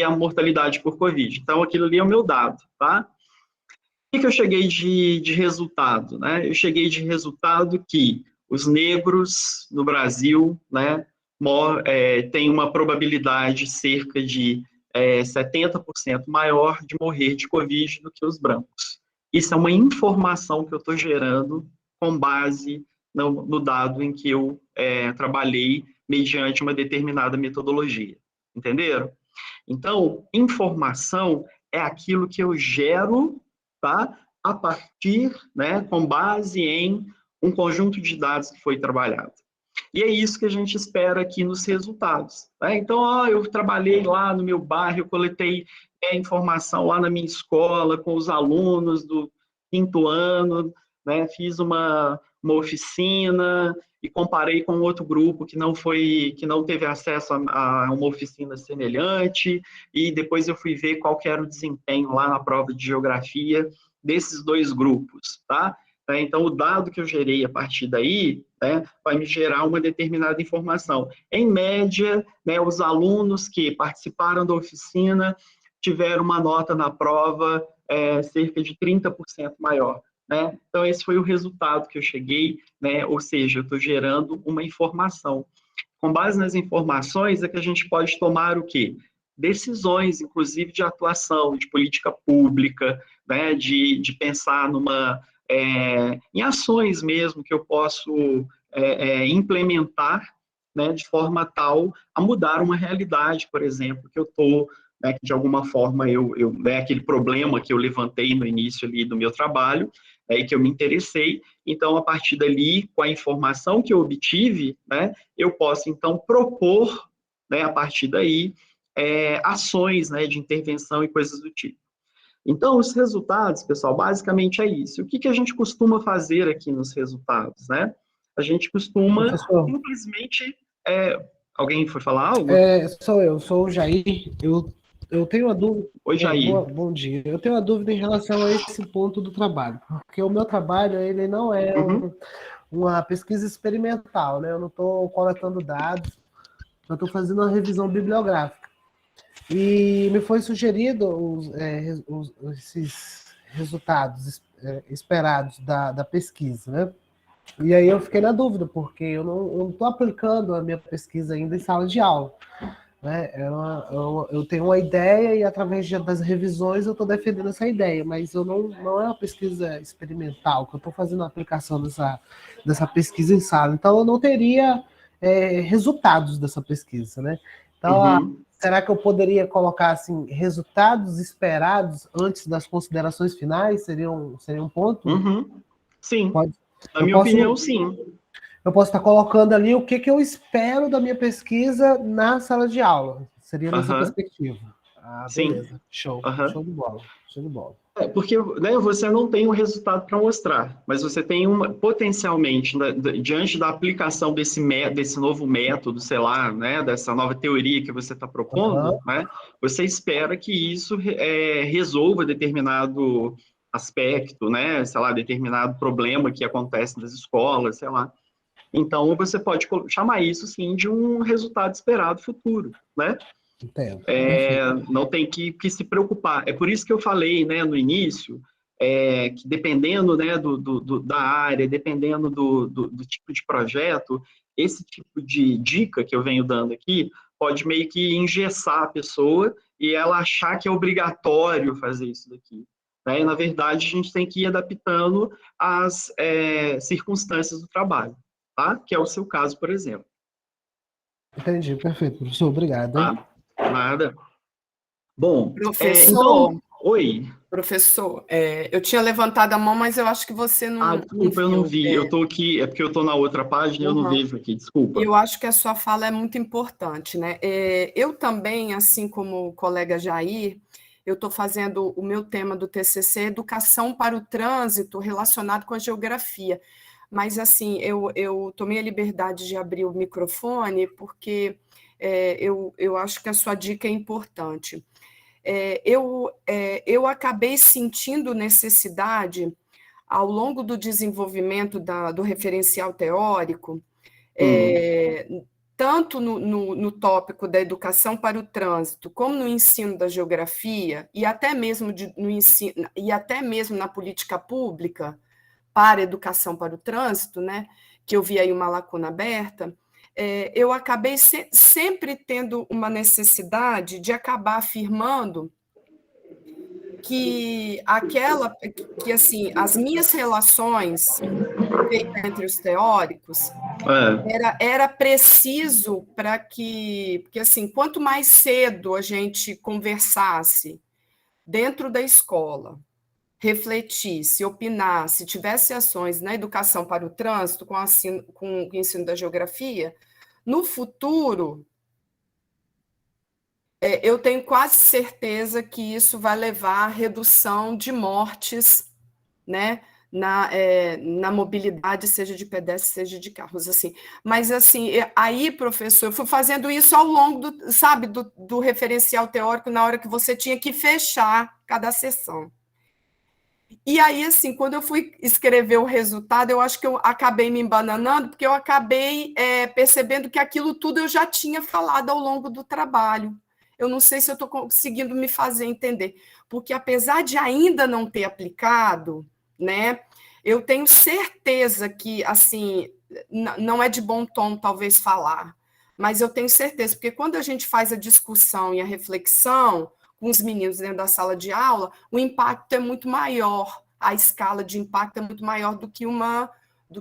a mortalidade por Covid. Então, aquilo ali é o meu dado, tá? O que eu cheguei de resultado, né? Eu cheguei de resultado que os negros no Brasil, né, têm uma probabilidade cerca de 70% maior de morrer de Covid do que os brancos. Isso é uma informação que eu estou gerando com base no dado em que eu trabalhei mediante uma determinada metodologia. Entenderam? Então, informação é aquilo que eu gero, tá? A partir, né, com base em um conjunto de dados que foi trabalhado. E é isso que a gente espera aqui nos resultados. Né? Então, eu trabalhei lá no meu bairro, eu coletei informação lá na minha escola com os alunos do 5º ano, né? Fiz uma oficina e comparei com outro grupo que não teve acesso a uma oficina semelhante, e depois eu fui ver qual que era o desempenho lá na prova de geografia desses dois grupos, tá? Então, o dado que eu gerei a partir daí, né, vai me gerar uma determinada informação. Em média, né, os alunos que participaram da oficina tiveram uma nota na prova cerca de 30% maior. Né? Então, esse foi o resultado que eu cheguei, né? Ou seja, eu estou gerando uma informação. Com base nas informações é que a gente pode tomar o quê? Decisões, inclusive de atuação, de política pública, né? de pensar em ações mesmo que eu posso implementar, né? De forma tal a mudar uma realidade, por exemplo, que eu estou né, que de alguma forma né, aquele problema que eu levantei no início ali do meu trabalho, e que eu me interessei, então, a partir dali, com a informação que eu obtive, né, eu posso, então, propor, né, a partir daí, ações, né, de intervenção e coisas do tipo. Então, os resultados, pessoal, basicamente é isso. O que a gente costuma fazer aqui nos resultados, né? A gente costuma Professor, simplesmente... alguém foi falar algo? sou o Jair. Eu tenho uma dúvida. Oi, Jair. Bom dia. Eu tenho uma dúvida em relação a esse ponto do trabalho, porque o meu trabalho ele não é uma pesquisa experimental, né? Eu não estou coletando dados, eu estou fazendo uma revisão bibliográfica. E me foi sugerido esses resultados esperados da pesquisa, né? E aí eu fiquei na dúvida, porque eu não estou aplicando a minha pesquisa ainda em sala de aula, né? Eu tenho uma ideia e através das revisões eu estou defendendo essa ideia, mas não é uma pesquisa experimental, que eu estou fazendo a aplicação dessa pesquisa em sala. Então eu não teria resultados dessa pesquisa, né? Então, será que eu poderia colocar assim, resultados esperados antes das considerações finais? Seria um ponto? Sim. Pode. Na minha opinião, sim. Eu posso estar colocando ali o que eu espero da minha pesquisa na sala de aula. Seria nessa perspectiva. Ah, beleza. Sim. Show. Show de bola. Show de bola. Porque, né, você não tem um resultado para mostrar, mas você tem potencialmente, diante da aplicação desse novo método, sei lá, né, dessa nova teoria que você está propondo, né, você espera que isso resolva determinado aspecto, né, sei lá, determinado problema que acontece nas escolas, sei lá. Então, você pode chamar isso, sim, de um resultado esperado futuro, né? Entendo. Não tem que se preocupar. É por isso que eu falei, né, no início, que dependendo, né, da área, dependendo do tipo de projeto, esse tipo de dica que eu venho dando aqui pode meio que engessar a pessoa e ela achar que é obrigatório fazer isso daqui. Né? E, na verdade, a gente tem que ir adaptando às circunstâncias do trabalho, tá? Que é o seu caso, por exemplo. Entendi, perfeito, professor. Obrigado. Hein? Tá? Nada. Bom, professor, então... Oi. Professor, eu tinha levantado a mão, mas eu acho que você não... desculpa, eu não vi. Eu estou aqui, é porque eu estou na outra página e eu não vejo aqui, desculpa. Eu acho que a sua fala é muito importante, né? Eu também, assim como o colega Jair, eu estou fazendo o meu tema do TCC, Educação para o Trânsito, relacionado com a geografia. Mas, assim, eu tomei a liberdade de abrir o microfone, porque eu acho que a sua dica é importante. Eu acabei sentindo necessidade, ao longo do desenvolvimento do referencial teórico, tanto no tópico da educação para o trânsito, como no ensino da geografia, e até mesmo no ensino, e até mesmo na política pública para a educação para o trânsito, né, que eu vi aí uma lacuna aberta, eu acabei sempre tendo uma necessidade de acabar afirmando que assim, as minhas relações feitas entre os teóricos era preciso para porque assim, quanto mais cedo a gente conversasse dentro da escola, refletisse, opinasse, tivesse ações na educação para o trânsito com o ensino da geografia, no futuro, eu tenho quase certeza que isso vai levar à redução de mortes, né, na mobilidade, seja de pedestres, seja de carros, assim. Mas, assim, aí, professor, eu fui fazendo isso ao longo do referencial teórico, na hora que você tinha que fechar cada sessão. E aí, assim, quando eu fui escrever o resultado, eu acho que eu acabei me embananando, porque eu acabei percebendo que aquilo tudo eu já tinha falado ao longo do trabalho. Eu não sei se eu estou conseguindo me fazer entender, porque apesar de ainda não ter aplicado, né, eu tenho certeza que, assim, não é de bom tom talvez falar, mas eu tenho certeza, porque quando a gente faz a discussão e a reflexão com os meninos dentro da sala de aula, o impacto é muito maior, a escala de impacto é muito maior do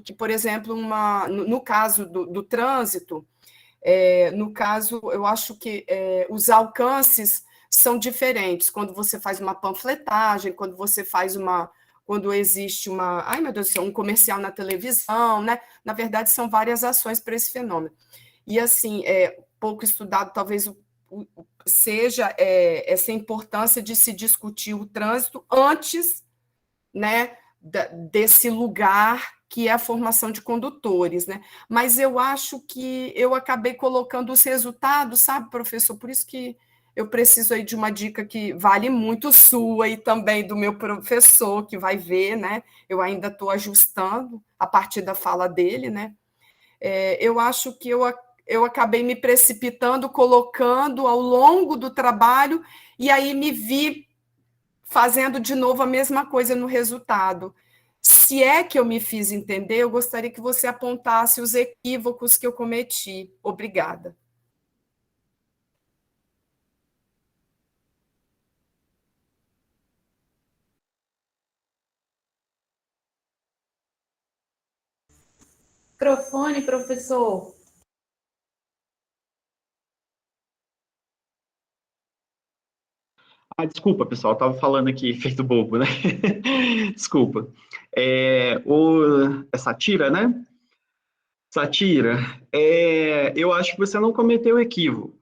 que, por exemplo, no caso do trânsito. No caso, eu acho que os alcances são diferentes. Quando você faz uma panfletagem, quando você faz quando existe ai meu Deus do céu, um comercial na televisão, né? Na verdade, são várias ações para esse fenômeno. E, assim, pouco estudado, talvez seja essa importância de se discutir o trânsito antes, né, desse lugar que é a formação de condutores, né? Mas eu acho que eu acabei colocando os resultados, sabe, professor? Por isso que eu preciso aí de uma dica que vale muito sua e também do meu professor, que vai ver, né? Eu ainda estou ajustando a partir da fala dele, né? Eu acho que eu acabei me precipitando, colocando ao longo do trabalho, e aí me vi fazendo de novo a mesma coisa no resultado. Se é que eu me fiz entender, eu gostaria que você apontasse os equívocos que eu cometi. Obrigada. Microfone, professor. Desculpa, pessoal, estava falando aqui, feito bobo, né? Desculpa. Satira, né? Satira, eu acho que você não cometeu equívoco,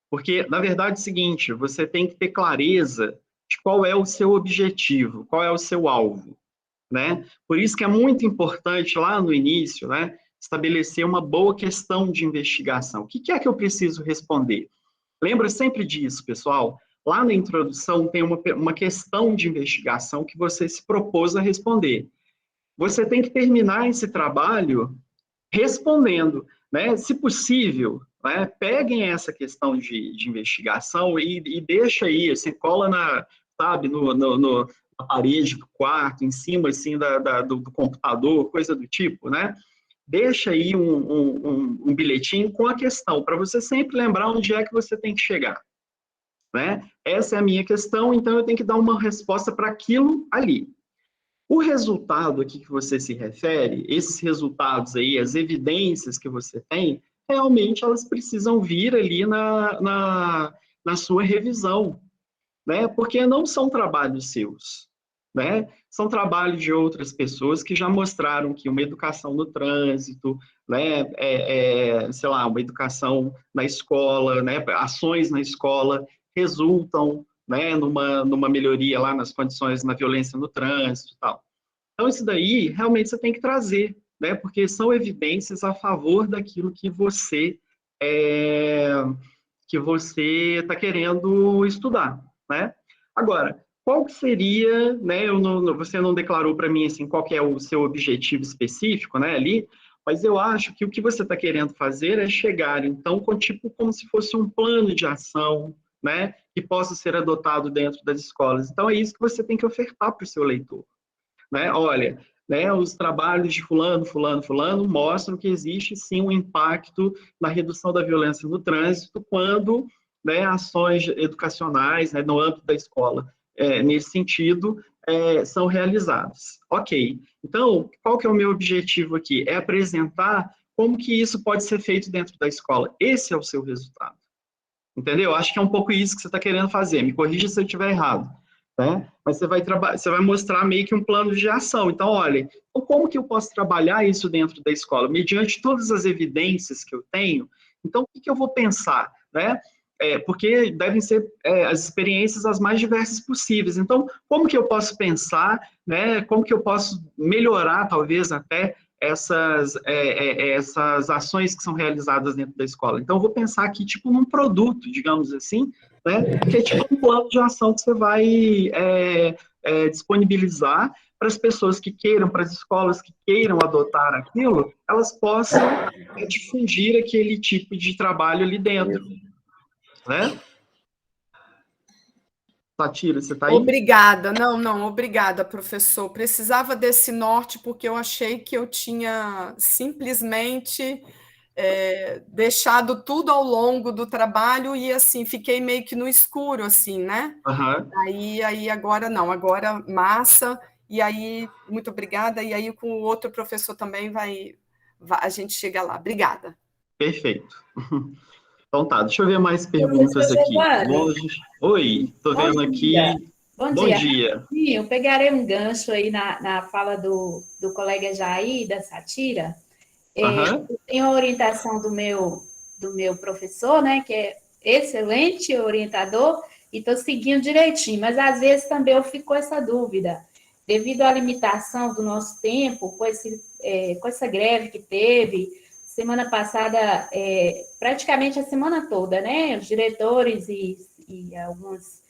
porque, na verdade, é o seguinte, você tem que ter clareza de qual é o seu objetivo, qual é o seu alvo, né? Por isso que é muito importante, lá no início, né, estabelecer uma boa questão de investigação. O que é que eu preciso responder? Lembra sempre disso, pessoal. Lá na introdução tem uma questão de investigação que você se propôs a responder. Você tem que terminar esse trabalho respondendo, né? Se possível, né? Peguem essa questão de investigação e deixa aí, assim, cola sabe, na parede do quarto, em cima, assim, do computador, coisa do tipo, né? Deixa aí um bilhetinho com a questão, para você sempre lembrar onde é que você tem que chegar, né? Essa é a minha questão, então eu tenho que dar uma resposta para aquilo ali. O resultado aqui que você se refere, esses resultados aí, as evidências que você tem, realmente elas precisam vir ali na sua revisão, né? Porque não são trabalhos seus, né? São trabalhos de outras pessoas que já mostraram que uma educação no trânsito, né? Sei lá, uma educação na escola, né? Ações na escola resultam, né? Numa melhoria lá nas condições, na violência no trânsito e tal. Então, isso daí, realmente, você tem que trazer, né? Porque são evidências a favor daquilo que você está querendo estudar, né? Agora, qual que seria, né? Você não declarou para mim assim qual que é o seu objetivo específico, né? Ali, mas eu acho que o que você está querendo fazer é chegar, então, com tipo como se fosse um plano de ação, né? Que possa ser adotado dentro das escolas. Então, é isso que você tem que ofertar para o seu leitor, né? Olha, né, os trabalhos de fulano, fulano, fulano mostram que existe sim um impacto na redução da violência no trânsito quando, né, ações educacionais, né, no âmbito da escola, nesse sentido, são realizadas. Ok, então, qual que é o meu objetivo aqui? É apresentar como que isso pode ser feito dentro da escola. Esse é o seu resultado. Entendeu? Acho que é um pouco isso que você está querendo fazer. Me corrija se eu estiver errado. Né? Mas você vai mostrar meio que um plano de ação. Então, olha, como que eu posso trabalhar isso dentro da escola? Mediante todas as evidências que eu tenho, então, o que eu vou pensar? Né? Porque devem ser as experiências as mais diversas possíveis. Então, como que eu posso pensar, né? Como que eu posso melhorar, talvez, até essas ações que são realizadas dentro da escola? Então, eu vou pensar aqui, tipo, num produto, digamos assim, né? Que é tipo um plano de ação que você vai disponibilizar para as pessoas que queiram, para as escolas que queiram adotar aquilo, elas possam difundir aquele tipo de trabalho ali dentro, né? Satira, você está aí? Obrigada. Não, obrigada, professor. Precisava desse norte porque eu achei que eu tinha simplesmente deixado tudo ao longo do trabalho e, assim, fiquei meio que no escuro, assim, né? Uhum. Aí agora não, agora massa, e aí, muito obrigada, e aí com o outro professor também a gente chega lá. Obrigada. Perfeito. Então tá, deixa eu ver mais perguntas aqui. Oi, tô vendo aqui. Bom dia. Sim, eu pegarei um gancho aí na fala do colega Jair, da Satira. Eu tenho a orientação do meu professor, né, que é excelente orientador, e estou seguindo direitinho, mas às vezes também eu fico com essa dúvida, devido à limitação do nosso tempo, com essa greve que teve, semana passada, praticamente a semana toda, né, os diretores e alguns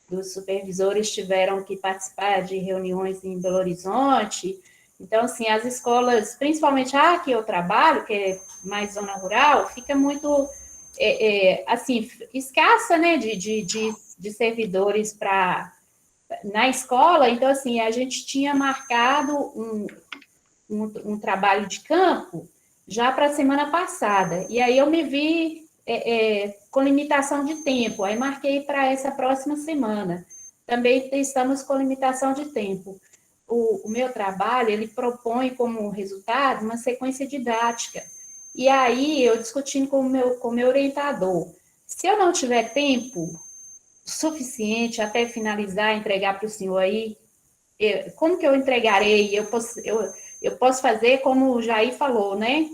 dos supervisores tiveram que participar de reuniões em Belo Horizonte. Então, assim, as escolas, principalmente a que eu trabalho, que é mais zona rural, fica muito, assim, escassa, né, de servidores na escola. Então, assim, a gente tinha marcado um trabalho de campo já para a semana passada. E aí eu me vi com limitação de tempo. Aí marquei para essa próxima semana. Também estamos com limitação de tempo. O meu trabalho, ele propõe como resultado uma sequência didática. E aí, eu discutindo com o meu orientador, se eu não tiver tempo suficiente até finalizar, entregar para o senhor aí, como que eu entregarei? Eu posso fazer como o Jair falou, né?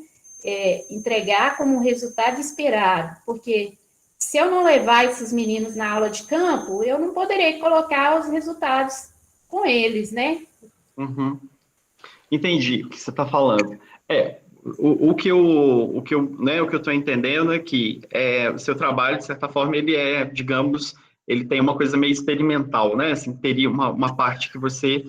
Entregar como resultado esperado, porque se eu não levar esses meninos na aula de campo, eu não poderei colocar os resultados com eles, né? Uhum. Entendi o que você está falando. O que eu estou entendendo é que o seu trabalho, de certa forma, ele digamos, ele tem uma coisa meio experimental, né? Assim, teria uma parte que você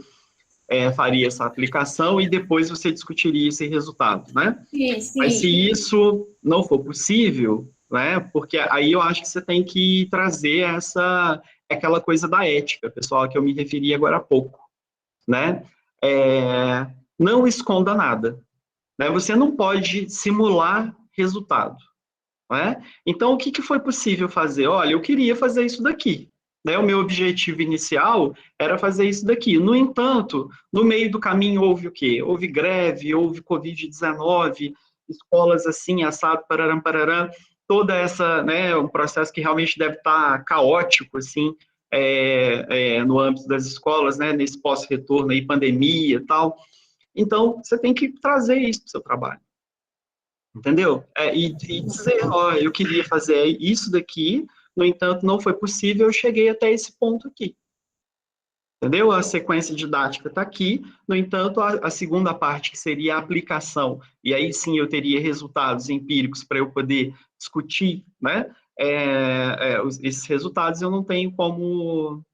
faria essa aplicação e depois você discutiria esse resultado, né? Sim, sim. Mas se isso não for possível, né? Porque aí eu acho que você tem que trazer aquela coisa da ética, pessoal, que eu me referi agora há pouco, né? Não esconda nada, né? Você não pode simular resultado, né? Então, o que foi possível fazer? Olha, eu queria fazer isso daqui, né? O meu objetivo inicial era fazer isso daqui. No entanto, no meio do caminho houve o quê? Houve greve, houve Covid-19, escolas assim, assado, pararam, pararam, toda essa, né, um processo que realmente deve estar caótico, assim, no âmbito das escolas, né, nesse pós-retorno aí, pandemia e tal. Então, você tem que trazer isso para o seu trabalho. Entendeu? E dizer, ó, eu queria fazer isso daqui, no entanto, não foi possível, eu cheguei até esse ponto aqui. Entendeu? A sequência didática está aqui, no entanto, a segunda parte, que seria a aplicação, e aí sim eu teria resultados empíricos para eu poder discutir, né? Esses resultados eu não tenho como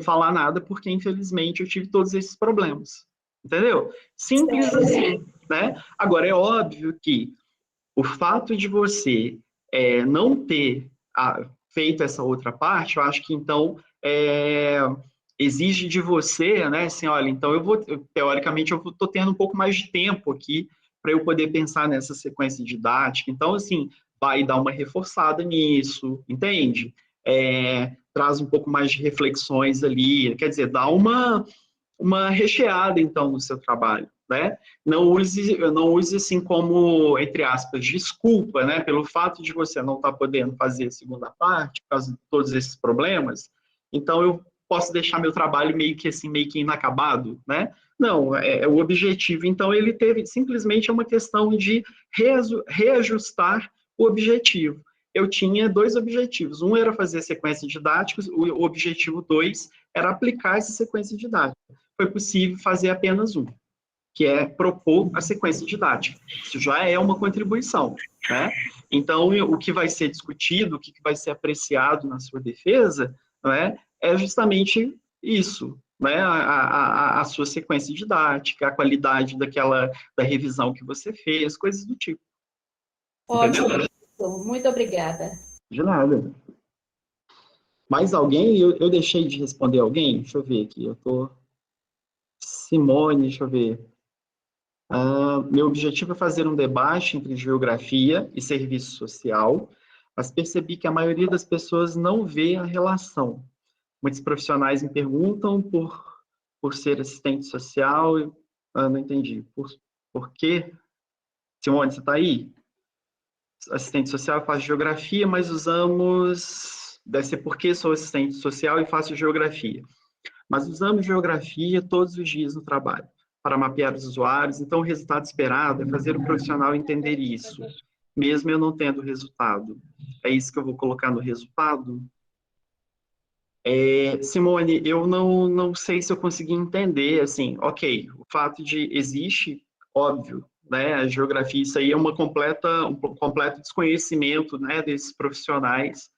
falar nada, porque infelizmente eu tive todos esses problemas. Entendeu? Simples assim, né? Agora, é óbvio que o fato de você não ter feito essa outra parte, eu acho que então exige de você, né? Assim, olha, então teoricamente, eu estou tendo um pouco mais de tempo aqui para eu poder pensar nessa sequência didática. Então, assim, vai dar uma reforçada nisso, entende? Traz um pouco mais de reflexões ali, quer dizer, dá uma recheada, então, no seu trabalho, né? Não use assim como, entre aspas, desculpa, né? Pelo fato de você não estar podendo fazer a segunda parte, por causa de todos esses problemas, então eu posso deixar meu trabalho meio que inacabado, né? Não, o objetivo, então, ele simplesmente uma questão de reajustar o objetivo. Eu tinha 2 objetivos. Um era fazer sequência didática, o objetivo 2 era aplicar essa sequência didática. Foi possível fazer apenas um, que é propor a sequência didática. Isso já é uma contribuição, né? Então, o que vai ser discutido, o que vai ser apreciado na sua defesa, né, é justamente isso, né? A sua sequência didática, a qualidade da revisão que você fez, coisas do tipo. Ótimo, muito obrigada. De nada. Mais alguém? Eu deixei de responder alguém? Deixa eu ver aqui, Simone, deixa eu ver. Meu objetivo é fazer um debate entre geografia e serviço social, mas percebi que a maioria das pessoas não vê a relação. Muitos profissionais me perguntam por ser assistente social. Não entendi. Por quê? Simone, você está aí? assistente social, faço geografia, mas usamos, deve ser porque sou assistente social e faço geografia. Mas usamos geografia todos os dias no trabalho, para mapear os usuários. Então, o resultado esperado é fazer o profissional entender isso, mesmo eu não tendo resultado. É isso que eu vou colocar no resultado? Simone, eu não sei se eu consegui entender, assim, ok, o fato de existe, óbvio, né, a geografia, isso aí é um completo desconhecimento, né, desses profissionais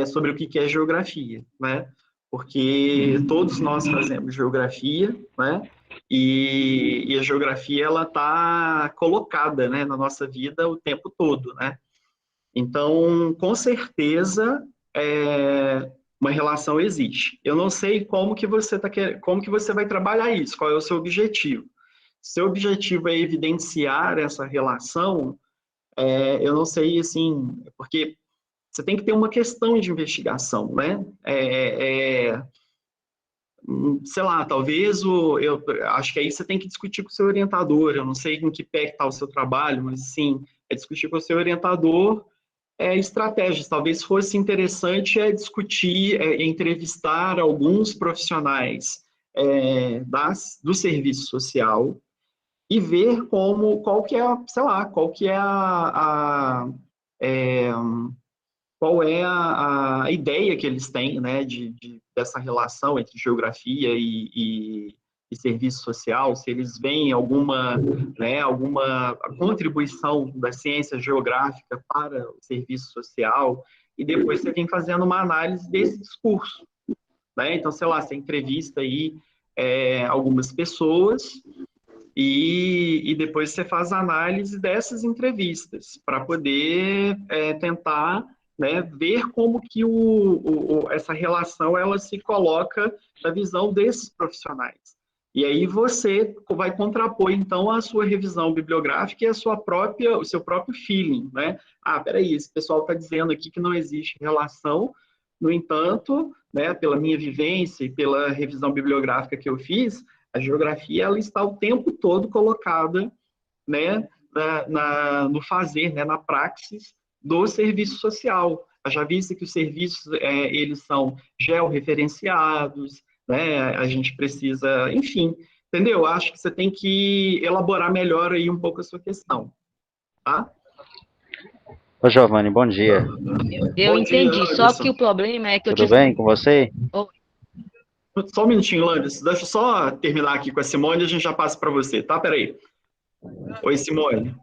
sobre o que é geografia, né, porque todos nós fazemos geografia, né, e a geografia, ela está colocada, né, na nossa vida o tempo todo, né, então, com certeza, uma relação existe. Eu não sei como que você como que você vai trabalhar isso, qual é o seu objetivo. Seu objetivo é evidenciar essa relação, eu não sei, assim, porque você tem que ter uma questão de investigação, né? Sei lá, talvez eu acho que aí você tem que discutir com o seu orientador, eu não sei em que pé está o seu trabalho, mas, sim, é discutir com o seu orientador estratégias. Talvez fosse interessante discutir, entrevistar alguns profissionais do serviço social e ver qual que é, sei lá, qual é a ideia que eles têm, né, dessa relação entre geografia e serviço social, se eles veem alguma contribuição da ciência geográfica para o serviço social, e depois você vem fazendo uma análise desse discurso, né? Então, sei lá, você entrevista aí algumas pessoas e depois você faz a análise dessas entrevistas para poder tentar, né, ver como que essa relação ela se coloca na visão desses profissionais. E aí você vai contrapor, então, a sua revisão bibliográfica e o seu próprio feeling, né? Peraí, esse pessoal está dizendo aqui que não existe relação, no entanto, né, pela minha vivência e pela revisão bibliográfica que eu fiz, a geografia ela está o tempo todo colocada, né, no fazer, né, na praxis do serviço social. Já viste que os serviços eles são georreferenciados, né, a gente precisa, enfim, entendeu? Acho que você tem que elaborar melhor aí um pouco a sua questão, tá? Ô, Giovanni, bom dia. Eu Bom entendi, dia, só que o problema é que Tudo bem com você? Só um minutinho, Landis. Deixa eu só terminar aqui com a Simone e a gente já passa para você, tá? Peraí. Oi, Simone.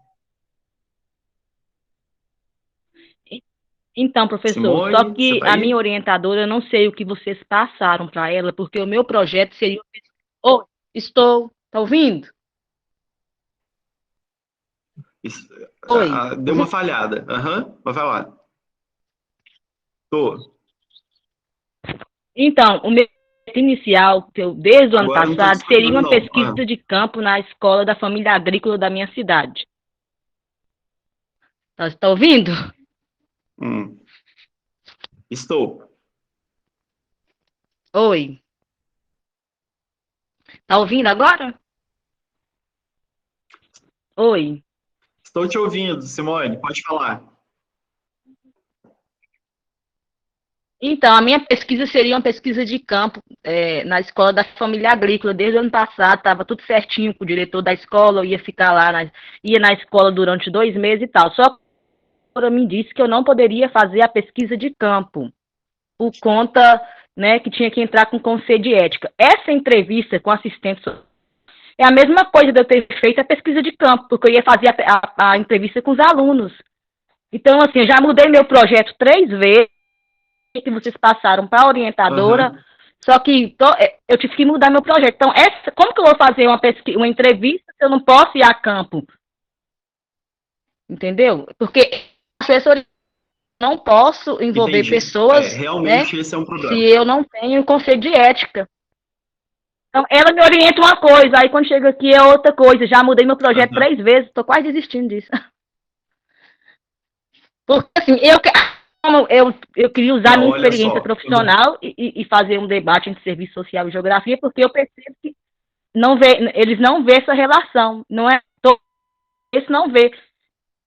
Então, professor, Simone, só que tá a minha orientadora, eu não sei o que vocês passaram para ela, porque o meu projeto seria... estou. Tá ouvindo? Oi. Deu uma falhada. Vai lá. Tô. Então, o meu inicial, desde o ano Agora passado, seria uma pesquisa de campo na escola da família agrícola da minha cidade. Está ouvindo? Estou. Oi. Está ouvindo agora? Oi. Estou te ouvindo, Simone. Pode falar. Então, a minha pesquisa seria uma pesquisa de campo na escola da família agrícola. Desde o ano passado, estava tudo certinho com o diretor da escola, eu ia ficar lá, ia na escola durante 2 meses e tal. Só que ela me disse que eu não poderia fazer a pesquisa de campo, por conta, né, que tinha que entrar com conselho de ética. Essa entrevista com assistente é a mesma coisa de eu ter feito a pesquisa de campo, porque eu ia fazer a entrevista com os alunos. Então, assim, eu já mudei meu projeto 3 vezes, que vocês passaram para a orientadora, só que eu tive que mudar meu projeto. Então, como que eu vou fazer uma entrevista se eu não posso ir a campo? Entendeu? Porque professor, não posso envolver pessoas, realmente, né, esse é um problema. se eu não tenho conselho de ética. Então, ela me orienta uma coisa, aí quando chega aqui é outra coisa. Já mudei meu projeto 3 vezes, estou quase desistindo disso. Porque, assim, eu queria usar minha experiência profissional e fazer um debate entre serviço social e geografia, porque eu percebo que eles não vê essa relação. Eles não vê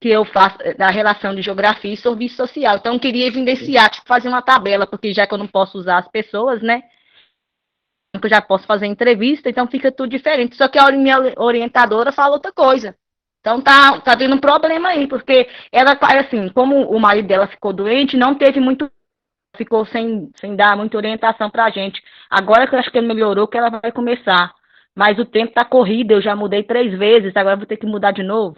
que eu faço da relação de geografia e serviço social. Então, eu queria evidenciar, tipo, fazer uma tabela, porque já que eu não posso usar as pessoas, né? Eu já posso fazer entrevista, então fica tudo diferente. Só que a minha orientadora fala outra coisa. Então tá tendo um problema aí, porque ela, assim, como o marido dela ficou doente, não teve muito, ficou sem dar muita orientação pra gente. Agora que eu acho que ele melhorou, que ela vai começar. Mas o tempo tá corrido, eu já mudei 3 vezes, agora eu vou ter que mudar de novo.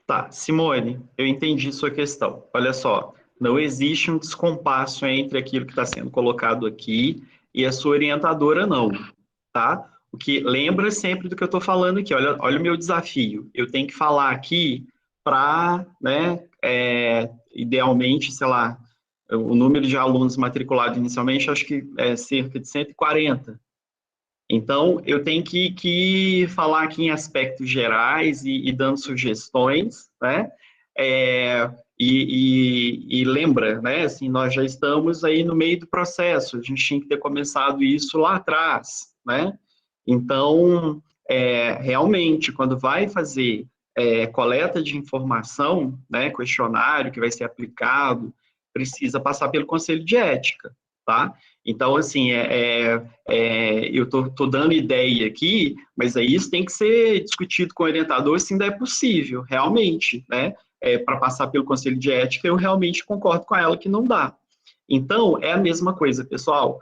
Tá, Simone, eu entendi sua questão. Olha só, não existe um descompasso entre aquilo que está sendo colocado aqui e a sua orientadora, não, tá? O que lembra sempre do que eu estou falando aqui. Olha o meu desafio. Eu tenho que falar aqui para, né, idealmente, sei lá, o número de alunos matriculados inicialmente, acho que é cerca de 140. Então, eu tenho que falar aqui em aspectos gerais e dando sugestões, né? E lembra, né? Assim, nós já estamos aí no meio do processo, a gente tinha que ter começado isso lá atrás, né? Então, realmente, quando vai fazer coleta de informação, né? Questionário que vai ser aplicado, precisa passar pelo Conselho de Ética, tá? Então, assim, eu estou dando ideia aqui, mas aí isso tem que ser discutido com o orientador se ainda é possível, realmente, né? Para passar pelo Conselho de Ética, eu realmente concordo com ela que não dá. Então, é a mesma coisa, pessoal.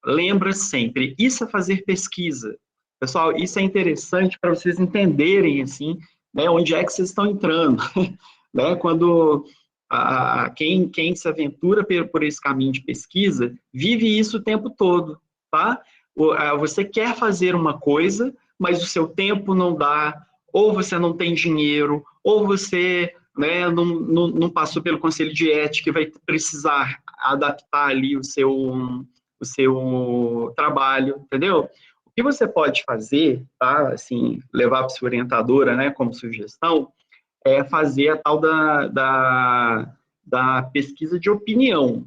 Lembra sempre, isso é fazer pesquisa. Pessoal, isso é interessante para vocês entenderem, assim, né, onde é que vocês estão entrando. Né? Quando quem se aventura por esse caminho de pesquisa, vive isso o tempo todo, tá? Você quer fazer uma coisa, mas o seu tempo não dá, ou você não tem dinheiro, ou você, né, não passou pelo Conselho de Ética e vai precisar adaptar ali o seu trabalho, entendeu? O que você pode fazer, tá? Assim, levar para sua orientadora, né, como sugestão, é fazer a tal da pesquisa de opinião.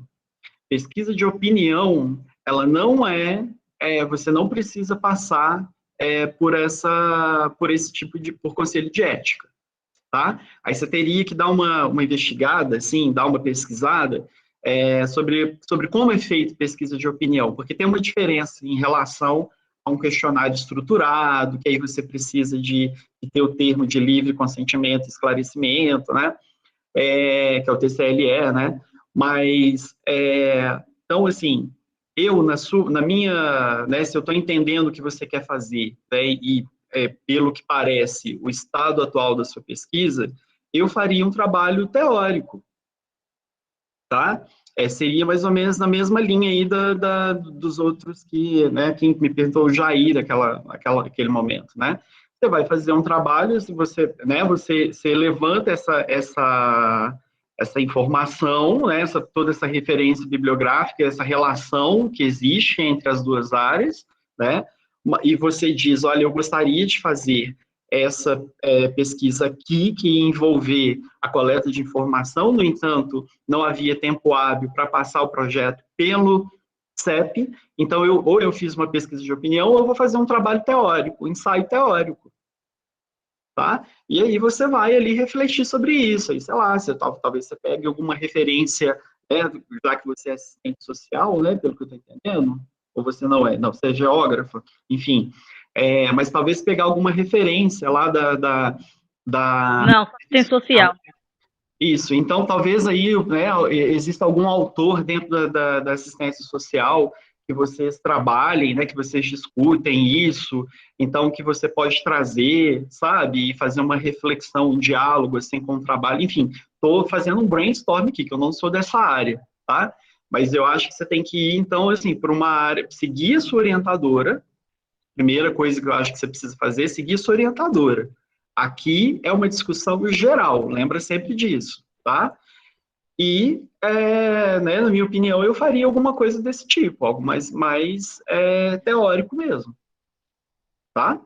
Pesquisa de opinião, ela não você não precisa passar por esse tipo por conselho de ética, tá? Aí você teria que dar uma investigada, assim, dar uma pesquisada sobre como é feito pesquisa de opinião, porque tem uma diferença em relação a um questionário estruturado, que aí você precisa de ter o termo de livre consentimento e esclarecimento, né? Que é o TCLE, né? Mas, então, assim, na minha, né, se eu estou entendendo o que você quer fazer, né, e pelo que parece, o estado atual da sua pesquisa, eu faria um trabalho teórico, tá? Seria mais ou menos na mesma linha aí dos outros né, quem me perguntou, o Jair, aquele momento, né? Você vai fazer um trabalho, se você, né, você levanta essa informação, né, toda essa referência bibliográfica, essa relação que existe entre as duas áreas, né? E você diz, olha, eu gostaria de fazer essa pesquisa aqui, que ia envolver a coleta de informação, no entanto, não havia tempo hábil para passar o projeto pelo CEP, então ou eu fiz uma pesquisa de opinião, ou eu vou fazer um trabalho teórico, um ensaio teórico, tá? E aí você vai ali refletir sobre isso, aí, sei lá, talvez você pegue alguma referência, já que você é assistente social, né, pelo que eu estou entendendo, ou você não, você é geógrafa, enfim, mas talvez pegar alguma referência lá Não, assistente social. Isso, então talvez aí, né, exista algum autor dentro da assistência social que vocês trabalhem, né, que vocês discutem isso, então que você pode trazer, sabe, e fazer uma reflexão, um diálogo, assim, com o trabalho, enfim, estou fazendo um brainstorm aqui, que eu não sou dessa área, tá? Mas eu acho que você tem que ir, então, assim, para uma área, seguir a sua orientadora. Primeira coisa que eu acho que você precisa fazer é seguir a sua orientadora. Aqui é uma discussão geral, lembra sempre disso, tá? E, né, na minha opinião, eu faria alguma coisa desse tipo, algo mais teórico mesmo, tá?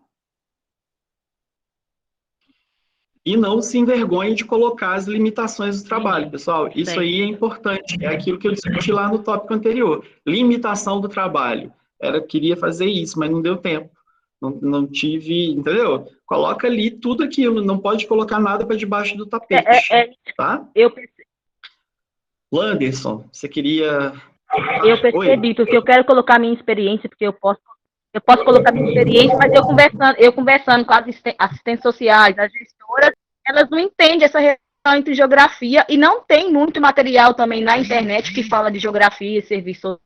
E não se envergonhe de colocar as limitações do trabalho, pessoal. Isso aí é importante, é aquilo que eu discuti lá no tópico anterior. Limitação do trabalho. Queria fazer isso, mas não deu tempo. não tive, entendeu? Coloca ali tudo aquilo, não pode colocar nada para debaixo do tapete, tá? Landerson, você queria... Eu percebi, Oi? porque eu quero colocar minha experiência, porque eu posso colocar minha experiência, mas eu conversando com as assistentes sociais, as gestoras, elas não entendem essa relação entre geografia e não tem muito material também na internet que fala de geografia e serviço.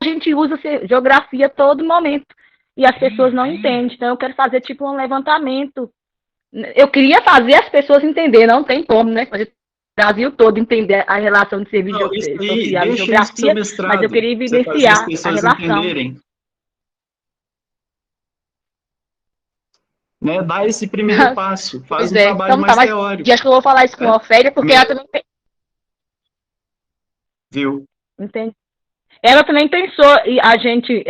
A gente usa geografia a todo momento e as pessoas não entendem. Então, eu quero fazer tipo um levantamento. Eu queria fazer as pessoas entenderem, não tem como, né? Fazer o Brasil todo entender a relação de serviço social e geografia, mas eu queria evidenciar a relação. Entenderem. Né, dá esse primeiro passo, faz um trabalho mais teórico. Acho que eu vou falar isso com a Ofélia, porque ela também... Viu? Entendi. Ela também pensou em a gente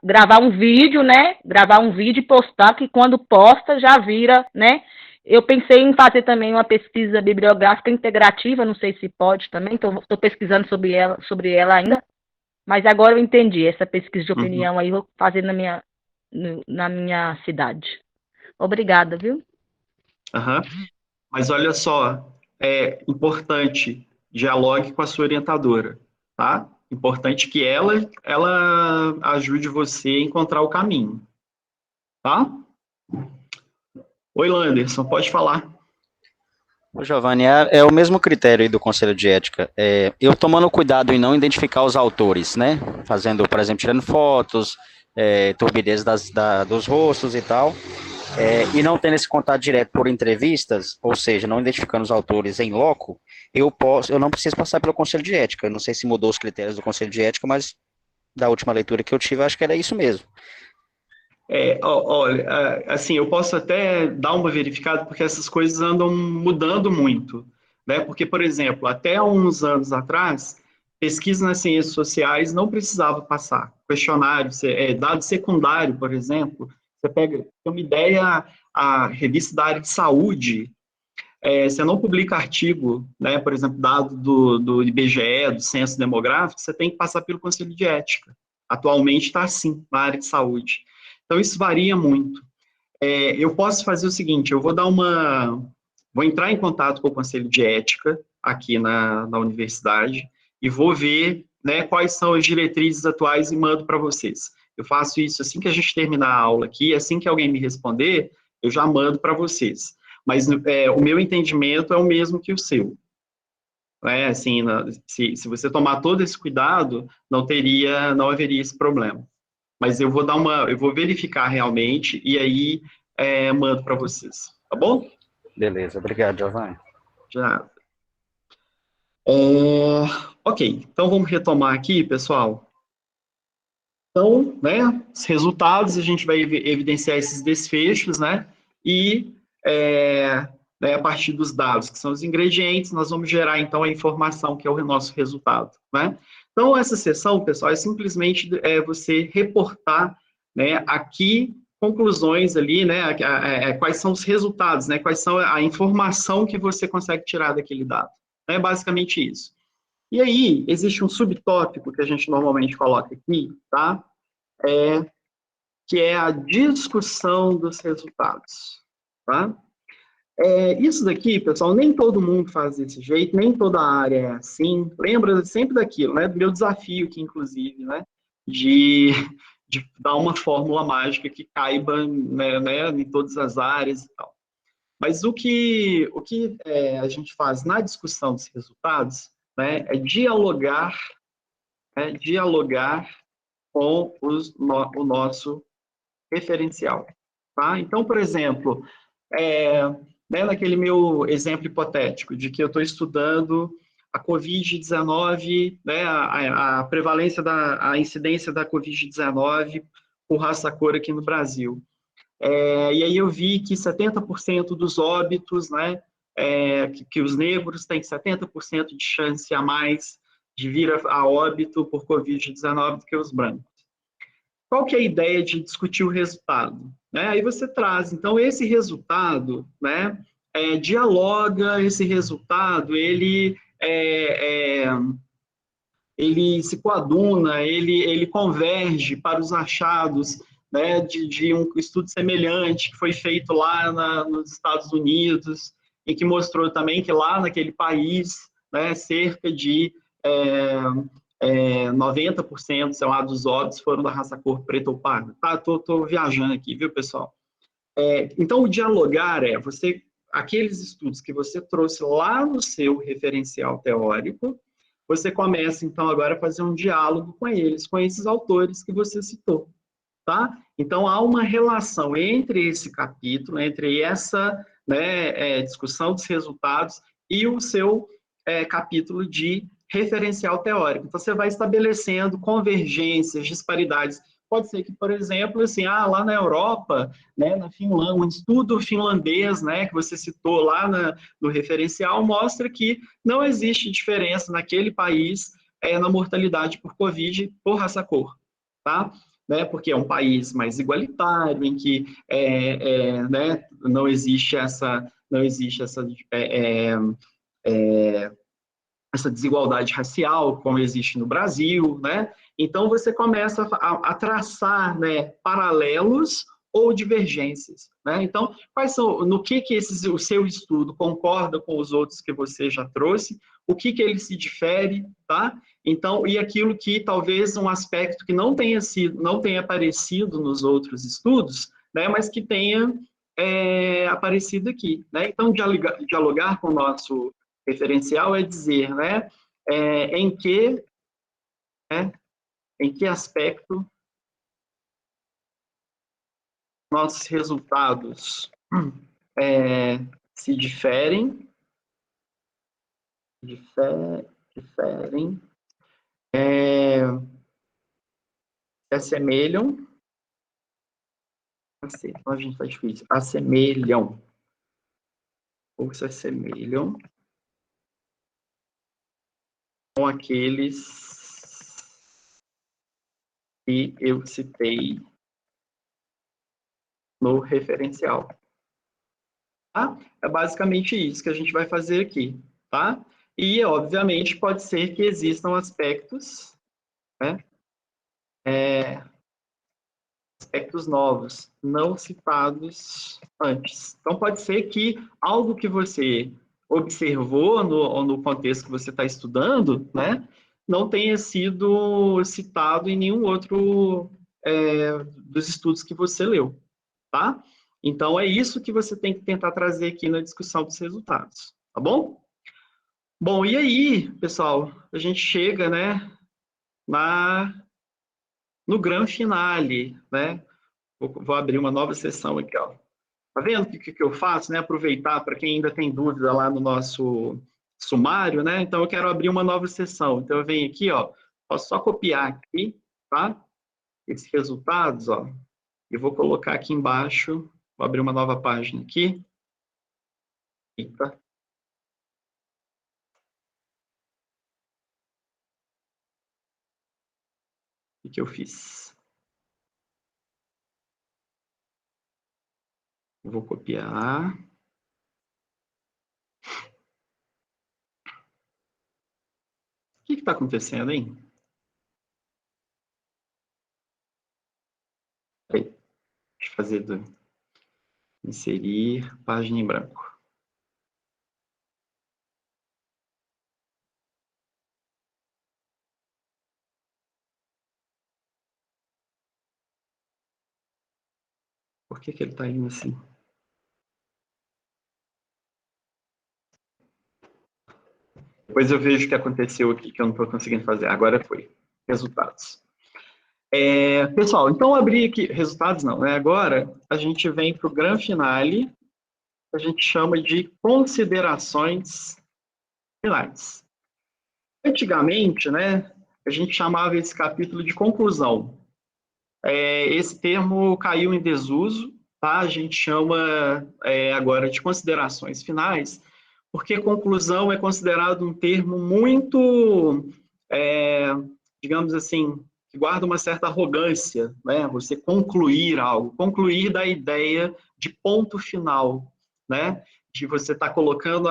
gravar um vídeo, né? Gravar um vídeo e postar, que quando posta já vira, né? Eu pensei em fazer também uma pesquisa bibliográfica integrativa, não sei se pode também, estou pesquisando sobre ela ainda, mas agora eu entendi essa pesquisa de opinião aí, vou fazer na minha cidade. Obrigada, viu? Mas olha só, é importante, dialogue com a sua orientadora, tá? Importante que ela ajude você a encontrar o caminho, tá? Oi, Landerson, pode falar. Giovanni, é o mesmo critério aí do Conselho de Ética. Eu tomando cuidado em não identificar os autores, né? Fazendo, por exemplo, tirando fotos, turbidez dos rostos e tal. E não tendo esse contato direto por entrevistas, ou seja, não identificando os autores em loco, eu não preciso passar pelo Conselho de Ética. Eu não sei se mudou os critérios do Conselho de Ética, mas da última leitura que eu tive, acho que era isso mesmo. Olha, assim, eu posso até dar uma verificada, porque essas coisas andam mudando muito, né? Porque, por exemplo, até uns anos atrás, pesquisa nas ciências sociais não precisava passar questionário, dado secundário, por exemplo. Você pega, tem uma ideia, a revista da área de saúde, você não publica artigo, né, por exemplo, dado do IBGE, do Censo Demográfico, você tem que passar pelo Conselho de Ética. Atualmente está assim, na área de saúde. Então, isso varia muito. Eu posso fazer o seguinte, eu vou entrar em contato com o Conselho de Ética, aqui na universidade, e vou ver, né, quais são as diretrizes atuais e mando para vocês. Eu faço isso assim que a gente terminar a aula aqui, assim que alguém me responder, eu já mando para vocês. Mas o meu entendimento é o mesmo que o seu. Assim, se você tomar todo esse cuidado, não haveria esse problema. Mas eu vou verificar realmente e aí mando para vocês, tá bom? Beleza, obrigado, Giovanni. Já. Ok, então vamos retomar aqui, pessoal. Então, né, os resultados, a gente vai evidenciar esses desfechos, né, e a partir dos dados, que são os ingredientes, nós vamos gerar, então, a informação, que é o nosso resultado, né. Então, essa sessão, pessoal, é simplesmente você reportar, né, aqui, conclusões ali, né, quais são os resultados, né, quais são a informação que você consegue tirar daquele dado. É basicamente isso. E aí, existe um subtópico que a gente normalmente coloca aqui, tá? Que é a discussão dos resultados, tá? Isso daqui, pessoal, nem todo mundo faz desse jeito, nem toda área é assim. Lembra sempre daquilo, né? Do meu desafio aqui, inclusive, né? De dar uma fórmula mágica que caiba, né, em todas as áreas e tal. Mas o que a gente faz na discussão dos resultados, né, é dialogar com o nosso referencial. Tá? Então, por exemplo, naquele meu exemplo hipotético de que eu estou estudando a Covid-19, né, a prevalência a incidência da Covid-19 por raça cor aqui no Brasil. E aí eu vi que 70% dos óbitos, né, que os negros têm 70% de chance a mais de vir a óbito por Covid-19 do que os brancos. Qual que é a ideia de discutir o resultado? Aí você traz, então, esse resultado, né, dialoga, esse resultado, ele se coaduna, ele converge para os achados, né, de um estudo semelhante que foi feito lá nos Estados Unidos, e que mostrou também que lá naquele país, né, cerca de 90%, sei lá, dos óbitos foram da raça cor preta ou parda. Tá, tô viajando aqui, viu, pessoal? Então, o dialogar aqueles estudos que você trouxe lá no seu referencial teórico, você começa, então, agora a fazer um diálogo com eles, com esses autores que você citou, tá? Então, há uma relação entre esse capítulo, entre essa, né, discussão dos resultados e o seu capítulo de referencial teórico. Então, você vai estabelecendo convergências, disparidades. Pode ser que, por exemplo, assim, lá na Europa, né, na Finlândia, um estudo finlandês, né, que você citou lá no referencial, mostra que não existe diferença naquele país na mortalidade por Covid por raça-cor, tá? Né, porque é um país mais igualitário, em que né, não existe essa desigualdade racial, como existe no Brasil, né? Então, você começa a traçar, né, paralelos ou divergências, né? Então, no que o seu estudo concorda com os outros que você já trouxe, o que ele se difere, tá? Então, e aquilo que talvez um aspecto que não tenha aparecido nos outros estudos, né, mas que tenha aparecido aqui, né? Então, dialogar com o nosso referencial é dizer, né, em que aspecto nossos resultados se diferem, se assemelham, a gente tá difícil, assemelham, ou se assemelham com aqueles que eu citei no referencial. Tá? É basicamente isso que a gente vai fazer aqui, tá? E, obviamente, pode ser que existam aspectos, né, aspectos novos, não citados antes. Então, pode ser que algo que você observou no contexto que você está estudando, né, não tenha sido citado em nenhum outro dos estudos que você leu, tá? Então, é isso que você tem que tentar trazer aqui na discussão dos resultados, tá bom? Bom, e aí, pessoal, a gente chega, né, no grande finale, né? Vou abrir uma nova sessão aqui, ó. Tá vendo o que eu faço, né? Aproveitar para quem ainda tem dúvida lá no nosso sumário, né? Então, eu quero abrir uma nova sessão. Então, eu venho aqui, ó, posso só copiar aqui, tá? Esses resultados, ó, e vou colocar aqui embaixo, vou abrir uma nova página aqui. Eita. O que eu fiz? Vou copiar. O que está acontecendo, hein? Deixa eu fazer inserir página em branco. Por que ele está indo assim? Depois eu vejo o que aconteceu aqui, que eu não estou conseguindo fazer. Agora foi. Resultados. Pessoal, então abri aqui. Resultados não, né? Agora a gente vem para o grande finale, que a gente chama de considerações finais. Antigamente, né, a gente chamava esse capítulo de conclusão. Esse termo caiu em desuso, tá? A gente chama agora de considerações finais, porque conclusão é considerado um termo muito, digamos assim, que guarda uma certa arrogância, né? Você concluir algo, concluir da ideia de ponto final, né? De você estar colocando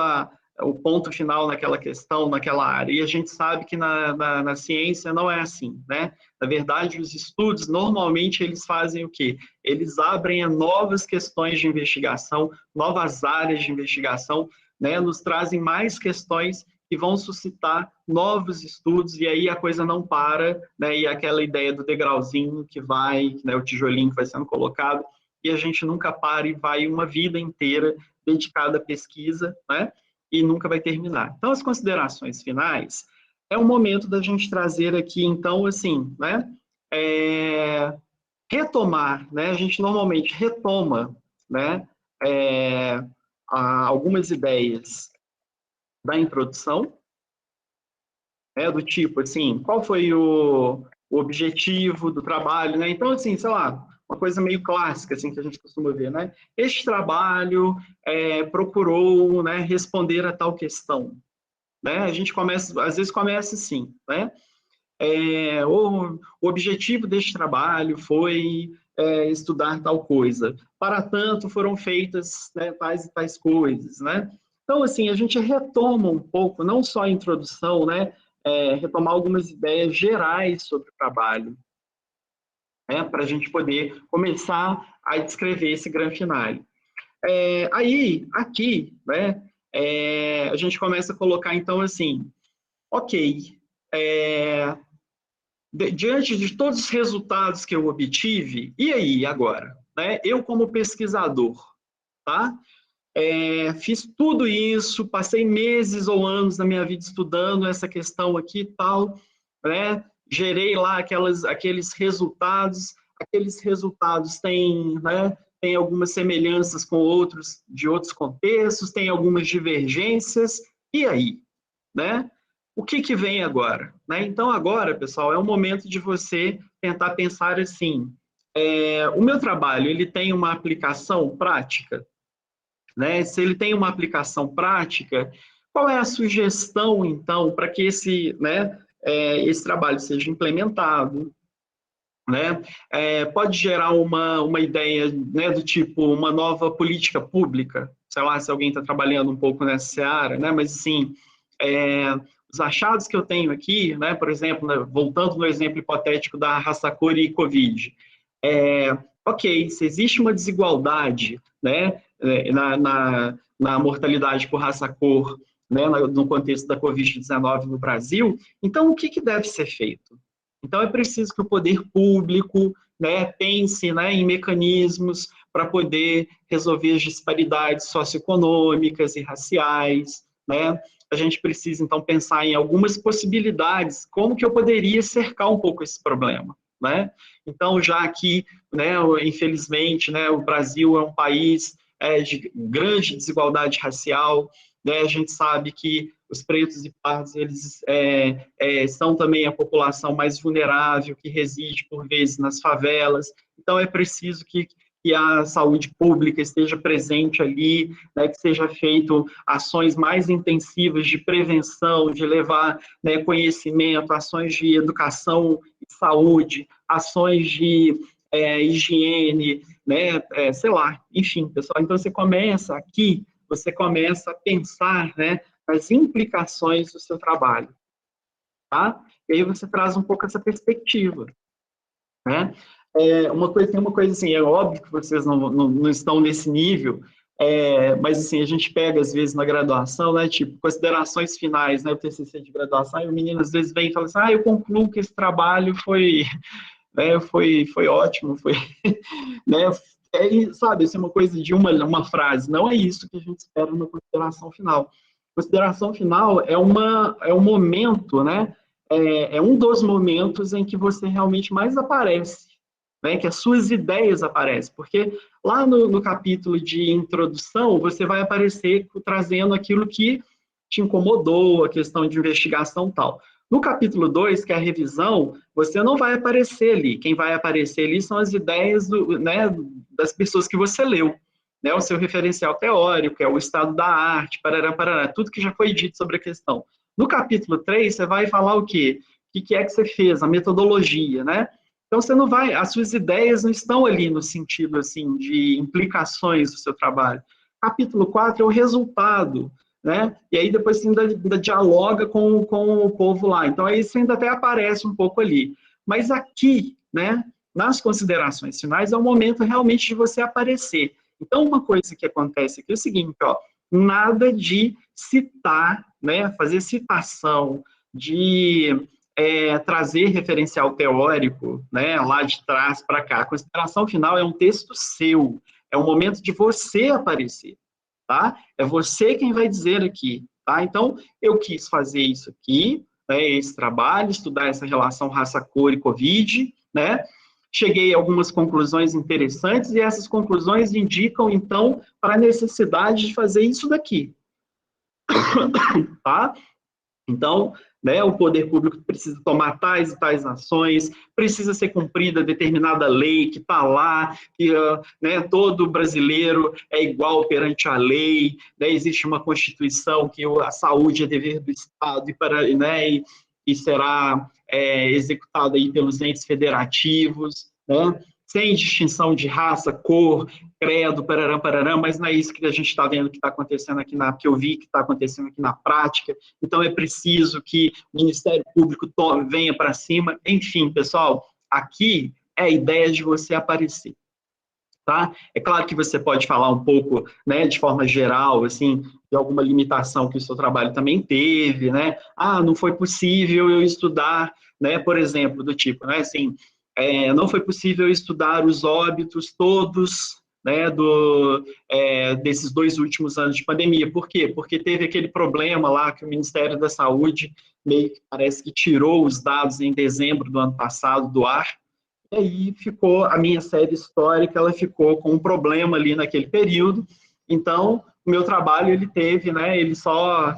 o ponto final naquela questão, naquela área. E a gente sabe que na ciência não é assim, né? Na verdade, os estudos, normalmente, eles fazem o quê? Eles abrem novas questões de investigação, novas áreas de investigação, né? Nos trazem mais questões que vão suscitar novos estudos, e aí a coisa não para, né? E aquela ideia do degrauzinho que vai, né, o tijolinho que vai sendo colocado, e a gente nunca para e vai uma vida inteira dedicada à pesquisa, né? E nunca vai terminar. Então, as considerações finais é o momento da gente trazer aqui, então, assim, né? Retomar, né? A gente normalmente retoma, né? Algumas ideias da introdução, né? Do tipo, assim, qual foi o objetivo do trabalho, né? Então, assim, sei lá, uma coisa meio clássica, assim, que a gente costuma ver, né? Este trabalho procurou, né, responder a tal questão, né? A gente começa, às vezes começa assim, né? O objetivo deste trabalho foi estudar tal coisa. Para tanto, foram feitas, né, tais e tais coisas, né? Então, assim, a gente retoma um pouco, não só a introdução, né? Retomar algumas ideias gerais sobre o trabalho, né, para a gente poder começar a descrever esse grande finale. Aí, aqui, né, a gente começa a colocar, então, assim, ok, diante de todos os resultados que eu obtive, e aí, agora? Né, eu, como pesquisador, tá? Fiz tudo isso, passei meses ou anos da minha vida estudando essa questão aqui e tal, né? Gerei lá aqueles resultados têm, né, tem algumas semelhanças com outros, de outros contextos, tem algumas divergências, e aí, né? O que vem agora? Né? Então, agora, pessoal, é o momento de você tentar pensar assim, o meu trabalho, ele tem uma aplicação prática? Né? Se ele tem uma aplicação prática, qual é a sugestão, então, para que esse trabalho seja implementado? Né? Pode gerar uma ideia, né, do tipo uma nova política pública, sei lá, se alguém está trabalhando um pouco nessa seara, né? Mas, assim, os achados que eu tenho aqui, né, por exemplo, né, voltando no exemplo hipotético da raça cor e Covid, ok, se existe uma desigualdade, né, na mortalidade por raça cor, né, no contexto da Covid-19 no Brasil, então o que deve ser feito? Então é preciso que o poder público, né, pense, né, em mecanismos para poder resolver as disparidades socioeconômicas e raciais, né? A gente precisa, então, pensar em algumas possibilidades, como que eu poderia cercar um pouco esse problema, né? Então, já que, né, infelizmente, né, o Brasil é um país de grande desigualdade racial, né? A gente sabe que os pretos e pardos, eles são também a população mais vulnerável, que reside, por vezes, nas favelas. Então, é preciso que a saúde pública esteja presente ali, né, que seja feito ações mais intensivas de prevenção, de levar, né, conhecimento, ações de educação e saúde, ações de higiene, né, sei lá, enfim, pessoal. Então, você começa a pensar, né, as implicações do seu trabalho, tá? E aí você traz um pouco essa perspectiva, né? Tem uma coisa assim, é óbvio que vocês não estão nesse nível, mas assim, a gente pega às vezes na graduação, né, tipo, considerações finais, né, o TCC de graduação, e o menino às vezes vem e fala assim, eu concluo que esse trabalho foi ótimo, foi, né, sabe, assim, uma coisa de uma frase, não é isso que a gente espera na consideração final. Consideração final é um momento, né, é um dos momentos em que você realmente mais aparece, né, que as suas ideias aparecem, porque lá no capítulo de introdução, você vai aparecer trazendo aquilo que te incomodou, a questão de investigação e tal. No capítulo 2, que é a revisão, você não vai aparecer ali, quem vai aparecer ali são as ideias das pessoas que você leu, né, o seu referencial teórico, é o estado da arte, parará, tudo que já foi dito sobre a questão. No capítulo 3, você vai falar o quê? O que é que você fez, a metodologia, né? Então, você não vai, as suas ideias não estão ali no sentido, assim, de implicações do seu trabalho. Capítulo 4 é o resultado, né? E aí depois você ainda dialoga com o povo lá. Então aí você ainda até aparece um pouco ali. Mas aqui, né, nas considerações finais, é o momento realmente de você aparecer. Então uma coisa que acontece aqui é o seguinte, ó, nada de citar, né, fazer citação, de trazer referencial teórico, né, lá de trás para cá. A consideração final é um texto seu, é o momento de você aparecer, tá? É você quem vai dizer aqui, tá? Então, eu quis fazer isso aqui, né, esse trabalho, estudar essa relação raça-cor e Covid, né? Cheguei a algumas conclusões interessantes e essas conclusões indicam, então, para a necessidade de fazer isso daqui, tá? Então, né, o poder público precisa tomar tais e tais ações, precisa ser cumprida determinada lei que está lá, que né, todo brasileiro é igual perante a lei, né, existe uma Constituição que a saúde é dever do Estado e será executada aí pelos entes federativos, né, sem distinção de raça, cor, credo, parará, mas não é isso que a gente está vendo que está acontecendo aqui, que eu vi que está acontecendo aqui na prática. Então, é preciso que o Ministério Público venha para cima. Enfim, pessoal, aqui é a ideia de você aparecer, tá? É claro que você pode falar um pouco, né, de forma geral, assim, de alguma limitação que o seu trabalho também teve, né? Ah, não foi possível eu estudar, né, por exemplo, do tipo, né, assim, não foi possível estudar os óbitos todos, né, desses 2 últimos anos de pandemia. Por quê? Porque teve aquele problema lá que o Ministério da Saúde meio que parece que tirou os dados em dezembro do ano passado do ar, e aí ficou, a minha série histórica, ela ficou com um problema ali naquele período. Então, o meu trabalho, ele teve, né, ele só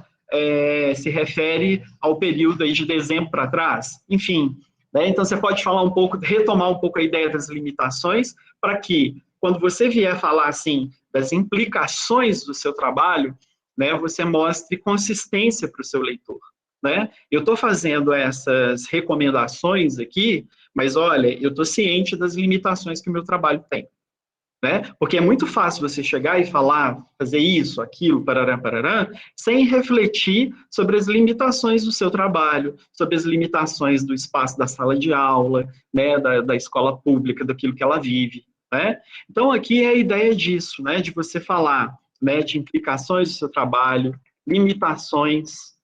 se refere ao período aí de dezembro para trás. Enfim, né, então você pode falar um pouco, retomar um pouco a ideia das limitações, para que, quando você vier falar, assim, das implicações do seu trabalho, né, você mostre consistência para o seu leitor, né? Eu estou fazendo essas recomendações aqui, mas, olha, eu estou ciente das limitações que o meu trabalho tem, né? Porque é muito fácil você chegar e falar, fazer isso, aquilo, parará, sem refletir sobre as limitações do seu trabalho, sobre as limitações do espaço da sala de aula, né, da escola pública, daquilo que ela vive, né? Então, aqui é a ideia disso, né, de você falar, né, de implicações do seu trabalho, limitações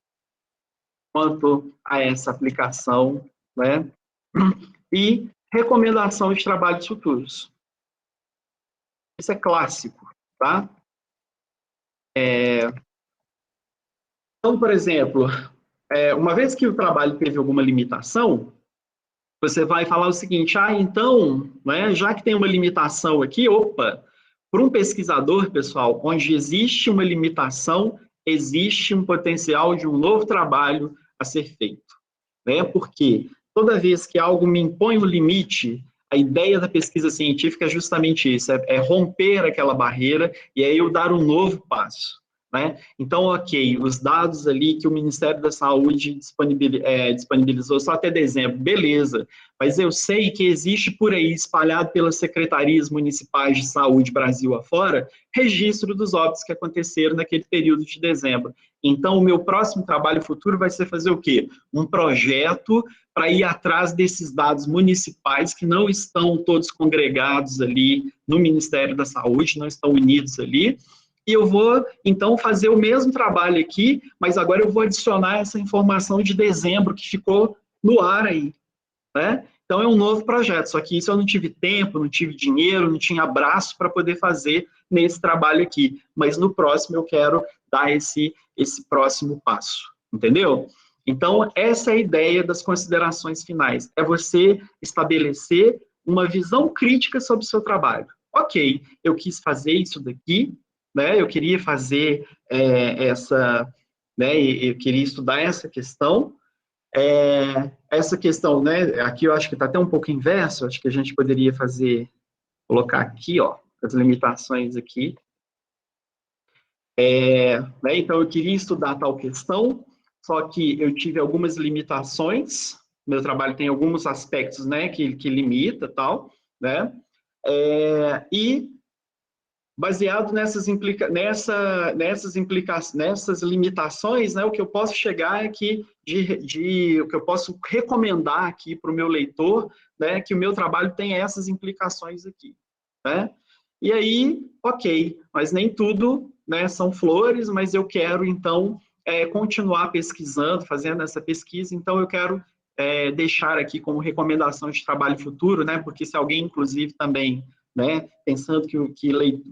quanto a essa aplicação, né, e recomendação de trabalhos futuros. Isso é clássico, tá? Então, por exemplo, uma vez que o trabalho teve alguma limitação, você vai falar o seguinte, então, né, já que tem uma limitação aqui, para um pesquisador, pessoal, onde existe uma limitação, existe um potencial de um novo trabalho a ser feito, né? Porque toda vez que algo me impõe um limite, a ideia da pesquisa científica é justamente isso, é romper aquela barreira e aí eu dar um novo passo, né? Então, ok, os dados ali que o Ministério da Saúde disponibilizou só até dezembro, beleza, mas eu sei que existe por aí, espalhado pelas secretarias municipais de saúde Brasil afora, registro dos óbitos que aconteceram naquele período de dezembro. Então, o meu próximo trabalho futuro vai ser fazer o quê? Um projeto para ir atrás desses dados municipais que não estão todos congregados ali no Ministério da Saúde, não estão unidos ali, e eu vou, então, fazer o mesmo trabalho aqui, mas agora eu vou adicionar essa informação de dezembro que ficou no ar aí, né? Então, é um novo projeto, só que isso eu não tive tempo, não tive dinheiro, não tinha braço para poder fazer nesse trabalho aqui, mas no próximo eu quero dar esse próximo passo, entendeu? Então, essa é a ideia das considerações finais, é você estabelecer uma visão crítica sobre o seu trabalho. Ok, eu quis fazer isso daqui, né, eu queria fazer eu queria estudar essa questão, né, aqui eu acho que está até um pouco inverso, acho que a gente poderia colocar aqui, ó, as limitações aqui, né, então eu queria estudar tal questão, só que eu tive algumas limitações, meu trabalho tem alguns aspectos, né, que limita, tal, né, e baseado nessas limitações, né, o que eu posso chegar é que, o que eu posso recomendar aqui para o meu leitor, né, que o meu trabalho tem essas implicações aqui, né? E aí, ok, mas nem tudo, né, são flores, mas eu quero, então, continuar pesquisando, fazendo essa pesquisa, então eu quero deixar aqui como recomendação de trabalho futuro, né, porque se alguém, inclusive, também, né, pensando que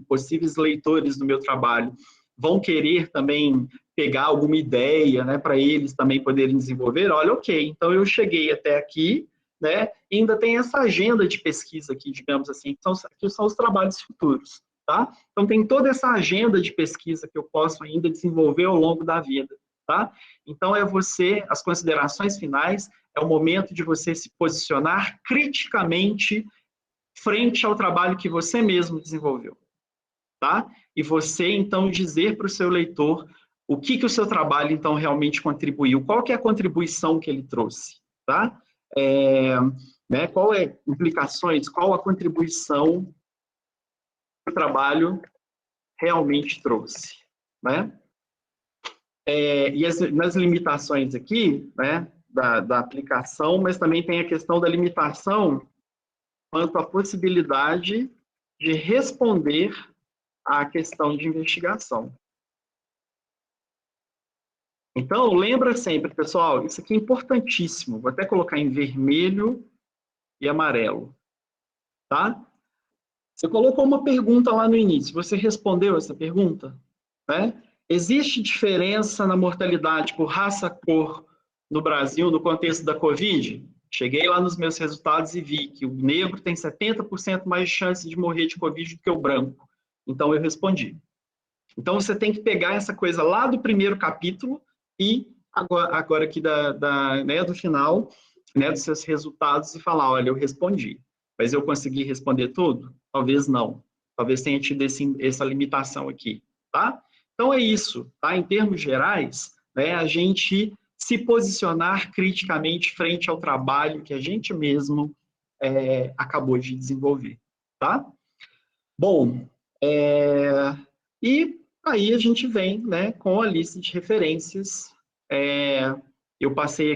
possíveis leitores do meu trabalho vão querer também pegar alguma ideia, né, para eles também poderem desenvolver, olha, ok, então eu cheguei até aqui, né, e ainda tem essa agenda de pesquisa aqui, digamos assim, que são os trabalhos futuros, tá? Então tem toda essa agenda de pesquisa que eu posso ainda desenvolver ao longo da vida, tá? Então as considerações finais, é o momento de você se posicionar criticamente frente ao trabalho que você mesmo desenvolveu, tá? E você, então, dizer para o seu leitor o que o seu trabalho, então, realmente contribuiu, qual que é a contribuição que ele trouxe, tá? Né, qual é implicações, qual a contribuição que o trabalho realmente trouxe, né? E nas limitações aqui, né, da aplicação, mas também tem a questão da limitação quanto à possibilidade de responder à questão de investigação. Então, lembra sempre, pessoal, isso aqui é importantíssimo, vou até colocar em vermelho e amarelo, tá? Você colocou uma pergunta lá no início, você respondeu essa pergunta, né? Existe diferença na mortalidade por raça, cor no Brasil no contexto da Covid? Cheguei lá nos meus resultados e vi que o negro tem 70% mais chance de morrer de Covid do que o branco. Então, eu respondi. Então, você tem que pegar essa coisa lá do primeiro capítulo e agora aqui né, do final, né, dos seus resultados e falar, olha, eu respondi. Mas eu consegui responder tudo? Talvez não. Talvez tenha tido essa limitação aqui, tá? Então, é isso, tá? Em termos gerais, né, a gente se posicionar criticamente frente ao trabalho que a gente mesmo acabou de desenvolver, tá? Bom, e aí a gente vem, né, com a lista de referências. Eu passei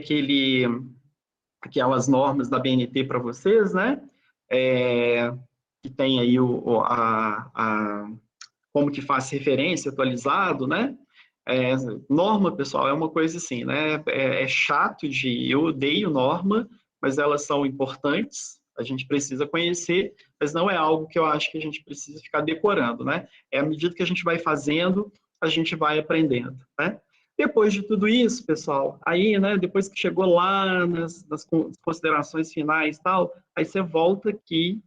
aquelas normas da BNT para vocês, né? Que tem aí como que faz referência atualizado, né? Norma, pessoal, é uma coisa assim, né? Chato eu odeio norma, mas elas são importantes, a gente precisa conhecer, mas não é algo que eu acho que a gente precisa ficar decorando, né? À medida que a gente vai fazendo, a gente vai aprendendo, né? Depois de tudo isso, pessoal, aí, né, depois que chegou lá nas considerações finais e tal, aí você volta aqui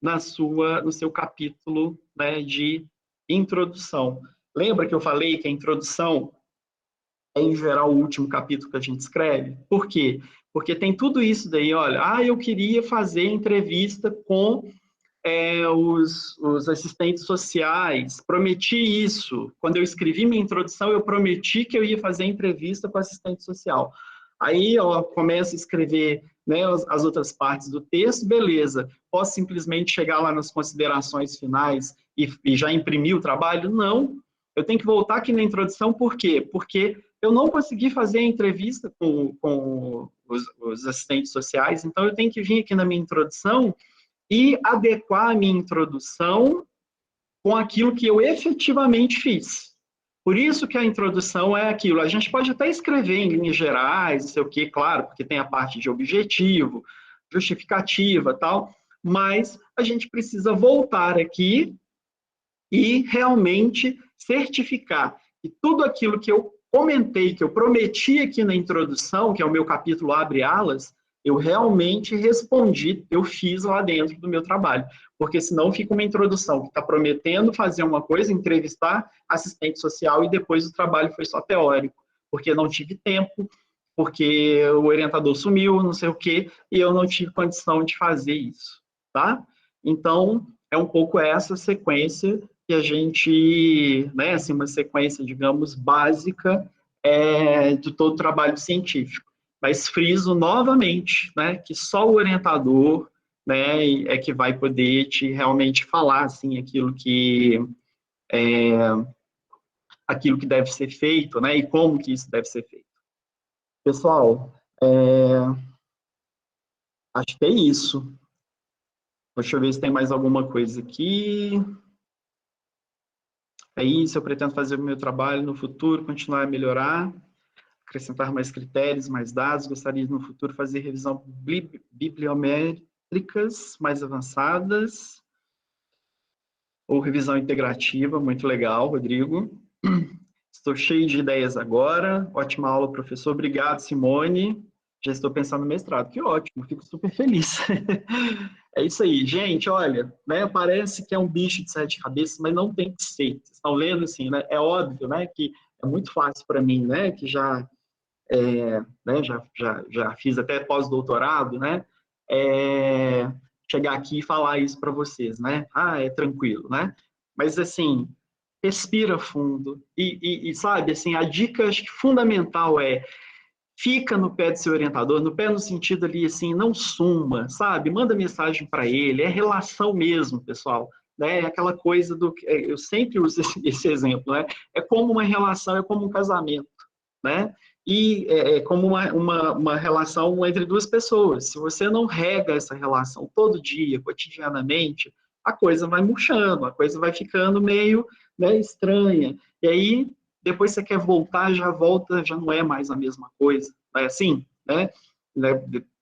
no seu capítulo, né, de introdução. Lembra que eu falei que a introdução é, em geral, o último capítulo que a gente escreve? Por quê? Porque tem tudo isso daí, olha, eu queria fazer entrevista com os assistentes sociais, prometi isso. Quando eu escrevi minha introdução, eu prometi que eu ia fazer entrevista com assistente social. Aí, começo a escrever, né, as outras partes do texto, beleza. Posso simplesmente chegar lá nas considerações finais e já imprimir o trabalho? Não. Eu tenho que voltar aqui na introdução, por quê? Porque eu não consegui fazer a entrevista com os assistentes sociais, então eu tenho que vir aqui na minha introdução e adequar a minha introdução com aquilo que eu efetivamente fiz. Por isso que a introdução é aquilo. A gente pode até escrever em linhas gerais, não sei o quê, claro, porque tem a parte de objetivo, justificativa, tal, mas a gente precisa voltar aqui e realmente certificar que tudo aquilo que eu comentei, que eu prometi aqui na introdução, que é o meu capítulo Abre Alas, eu realmente respondi, eu fiz lá dentro do meu trabalho. Porque senão fica uma introdução que está prometendo fazer uma coisa, entrevistar assistente social e depois o trabalho foi só teórico. Porque não tive tempo, porque o orientador sumiu, não sei o quê, e eu não tive condição de fazer isso, tá? Então, é um pouco essa sequência que a gente, né, assim, uma sequência, digamos, básica de todo o trabalho científico. Mas friso novamente, né, que só o orientador né, é que vai poder te realmente falar, assim, aquilo que deve ser feito, né, e como que isso deve ser feito. Pessoal, acho que é isso. Deixa eu ver se tem mais alguma coisa aqui. É isso, eu pretendo fazer o meu trabalho no futuro, continuar a melhorar, acrescentar mais critérios, mais dados, gostaria de no futuro fazer revisão bibliométricas mais avançadas, ou revisão integrativa, muito legal, Rodrigo. Estou cheio de ideias agora, ótima aula, professor, obrigado, Simone. Já estou pensando no mestrado, que ótimo, fico super feliz. É isso aí, gente, olha, né, parece que é um bicho de 7 cabeças, mas não tem que ser. Vocês estão lendo assim, né? É óbvio, né, que é muito fácil para mim, né, que já fiz até pós-doutorado, né, chegar aqui e falar isso para vocês, né? Ah, é tranquilo, né? Mas assim, respira fundo e sabe, assim, a dica acho que fundamental fica no pé do seu orientador, no pé no sentido ali, assim, não suma, sabe? Manda mensagem para ele, é relação mesmo, pessoal. Né? É aquela coisa do... Eu sempre uso esse exemplo, né? É como uma relação, é como um casamento, né? E é como uma relação entre duas pessoas. Se você não rega essa relação todo dia, cotidianamente, a coisa vai murchando, a coisa vai ficando meio, né, estranha. E aí depois você quer voltar, já volta, já não é mais a mesma coisa. Não é assim, né?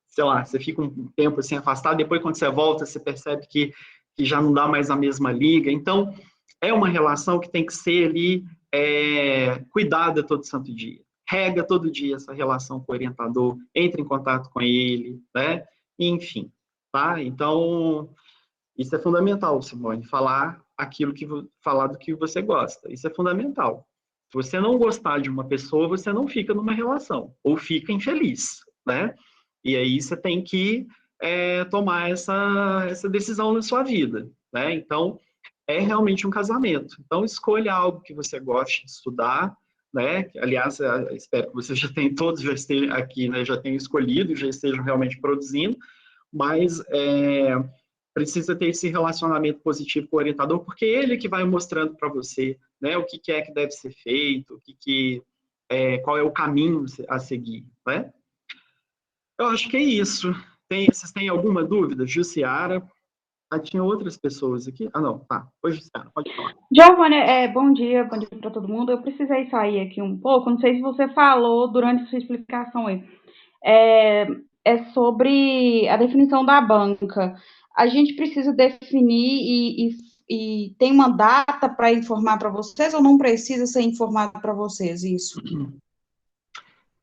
Sei lá, você fica um tempo assim afastado, depois quando você volta, você percebe que já não dá mais a mesma liga. Então, é uma relação que tem que ser ali cuidada todo santo dia. Rega todo dia essa relação com o orientador, entre em contato com ele, né? Enfim, tá? Então, isso é fundamental, Simone, falar do que você gosta. Isso é fundamental. Se você não gostar de uma pessoa, você não fica numa relação, ou fica infeliz, né? E aí você tem que tomar essa decisão na sua vida, né? Então, é realmente um casamento. Então, escolha algo que você goste de estudar, né? Aliás, espero que você todos já estejam aqui, né? Já tenham escolhido, já estejam realmente produzindo, mas precisa ter esse relacionamento positivo com o orientador, porque ele que vai mostrando para você, né, o que é que deve ser feito, qual é o caminho a seguir, né? Eu acho que é isso. Vocês têm alguma dúvida? Jussiara? Tinha outras pessoas aqui? Ah, não, tá. Oi, Jussiara, pode falar. Giovanni, bom dia para todo mundo. Eu precisei sair aqui um pouco, não sei se você falou durante a sua explicação aí. É sobre a definição da banca. A gente precisa definir e tem uma data para informar para vocês ou não precisa ser informado para vocês isso?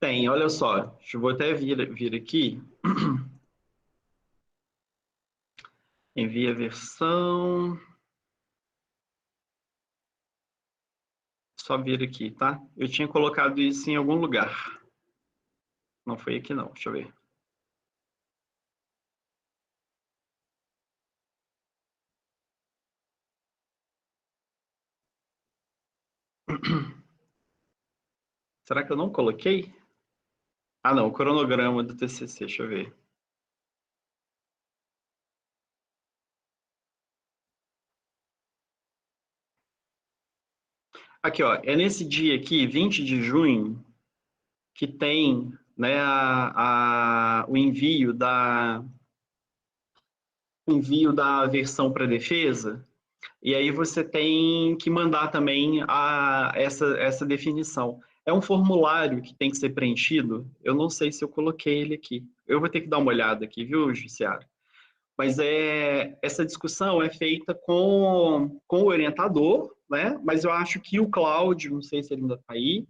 Tem, olha só. Eu vou até vir aqui. Envia a versão. Só vir aqui, tá? Eu tinha colocado isso em algum lugar. Não foi aqui, não. Deixa eu ver. Será que eu não coloquei? Ah, não. O cronograma do TCC. Deixa eu ver. Aqui, ó. É nesse dia aqui, 20 de junho, que tem, né, o envio da versão para defesa, e aí você tem que mandar também essa definição. É um formulário que tem que ser preenchido, eu não sei se eu coloquei ele aqui. Eu vou ter que dar uma olhada aqui, viu, Jussiara? Mas essa discussão é feita com o orientador, né? Mas eu acho que o Cláudio, não sei se ele ainda está aí,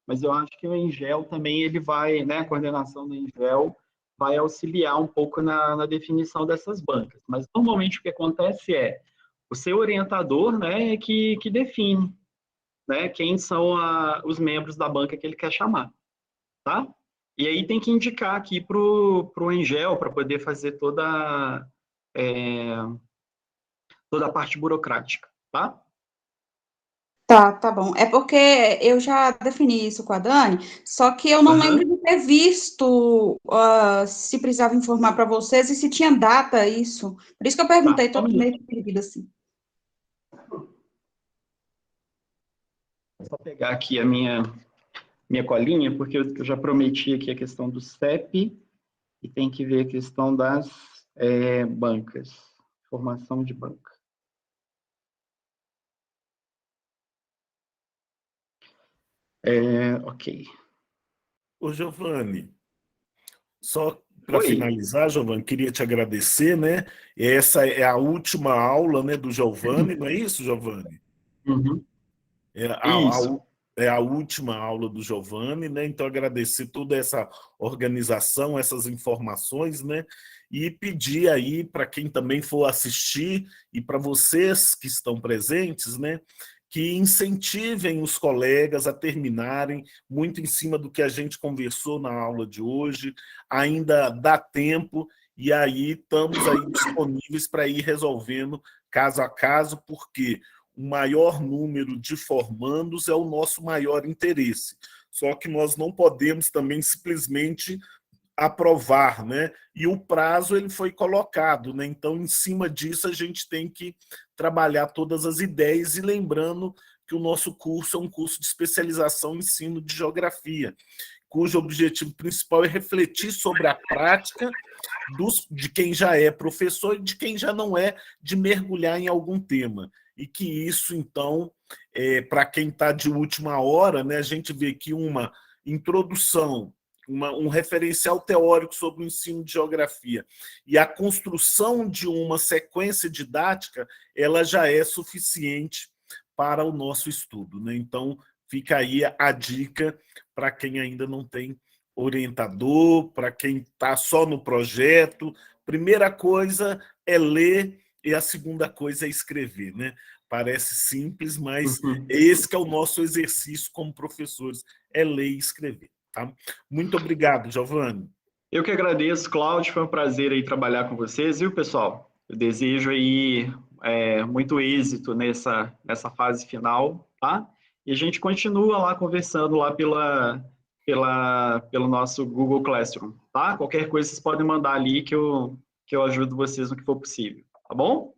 mas eu acho que o Engel também, ele vai, né, a coordenação do Engel vai auxiliar um pouco na definição dessas bancas. Mas, normalmente, o que acontece o seu orientador, né, que define, né, quem são os membros da banca que ele quer chamar, tá? E aí tem que indicar aqui para o Engel, para poder fazer toda a parte burocrática, tá? Tá bom. É porque eu já defini isso com a Dani, só que eu não lembro de ter visto se precisava informar para vocês e se tinha data isso. Por isso que eu perguntei, estou meio que perdida assim. Vou só pegar aqui a minha colinha, porque eu já prometi aqui a questão do CEP e tem que ver a questão das bancas, formação de banca. Ok. Ô, Giovanni, só para finalizar, Giovanni, queria te agradecer, né? Essa é a última aula, né, do Giovanni, não é isso, Giovanni? Uhum. Isso. É a última aula do Giovanni, né? Então, agradecer toda essa organização, essas informações, né? E pedir aí para quem também for assistir e para vocês que estão presentes, né? Que incentivem os colegas a terminarem, muito em cima do que a gente conversou na aula de hoje, ainda dá tempo, e aí estamos aí disponíveis para ir resolvendo caso a caso, porque o maior número de formandos é o nosso maior interesse. Só que nós não podemos também simplesmente aprovar, né? E o prazo ele foi colocado, né? Então, em cima disso, a gente tem que trabalhar todas as ideias e lembrando que o nosso curso é um curso de especialização em ensino de geografia, cujo objetivo principal é refletir sobre a prática de quem já é professor e de quem já não é, de mergulhar em algum tema. E que isso, então, para quem está de última hora, né, a gente vê que uma introdução, um referencial teórico sobre o ensino de geografia e a construção de uma sequência didática, ela já é suficiente para o nosso estudo, né? Então, fica aí a dica para quem ainda não tem orientador, para quem está só no projeto. Primeira coisa é ler e a segunda coisa é escrever, né? Parece simples, mas esse que é o nosso exercício como professores, é ler e escrever. Tá? Muito obrigado, Giovanni. Eu que agradeço, Cláudio, foi um prazer aí trabalhar com vocês, viu, pessoal? Eu desejo aí muito êxito nessa fase final, tá? E a gente continua lá conversando lá pelo nosso Google Classroom, tá? Qualquer coisa vocês podem mandar ali que eu ajudo vocês no que for possível, tá bom?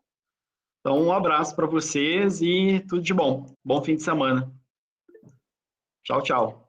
Então, um abraço para vocês e tudo de bom. Bom fim de semana. Tchau, tchau.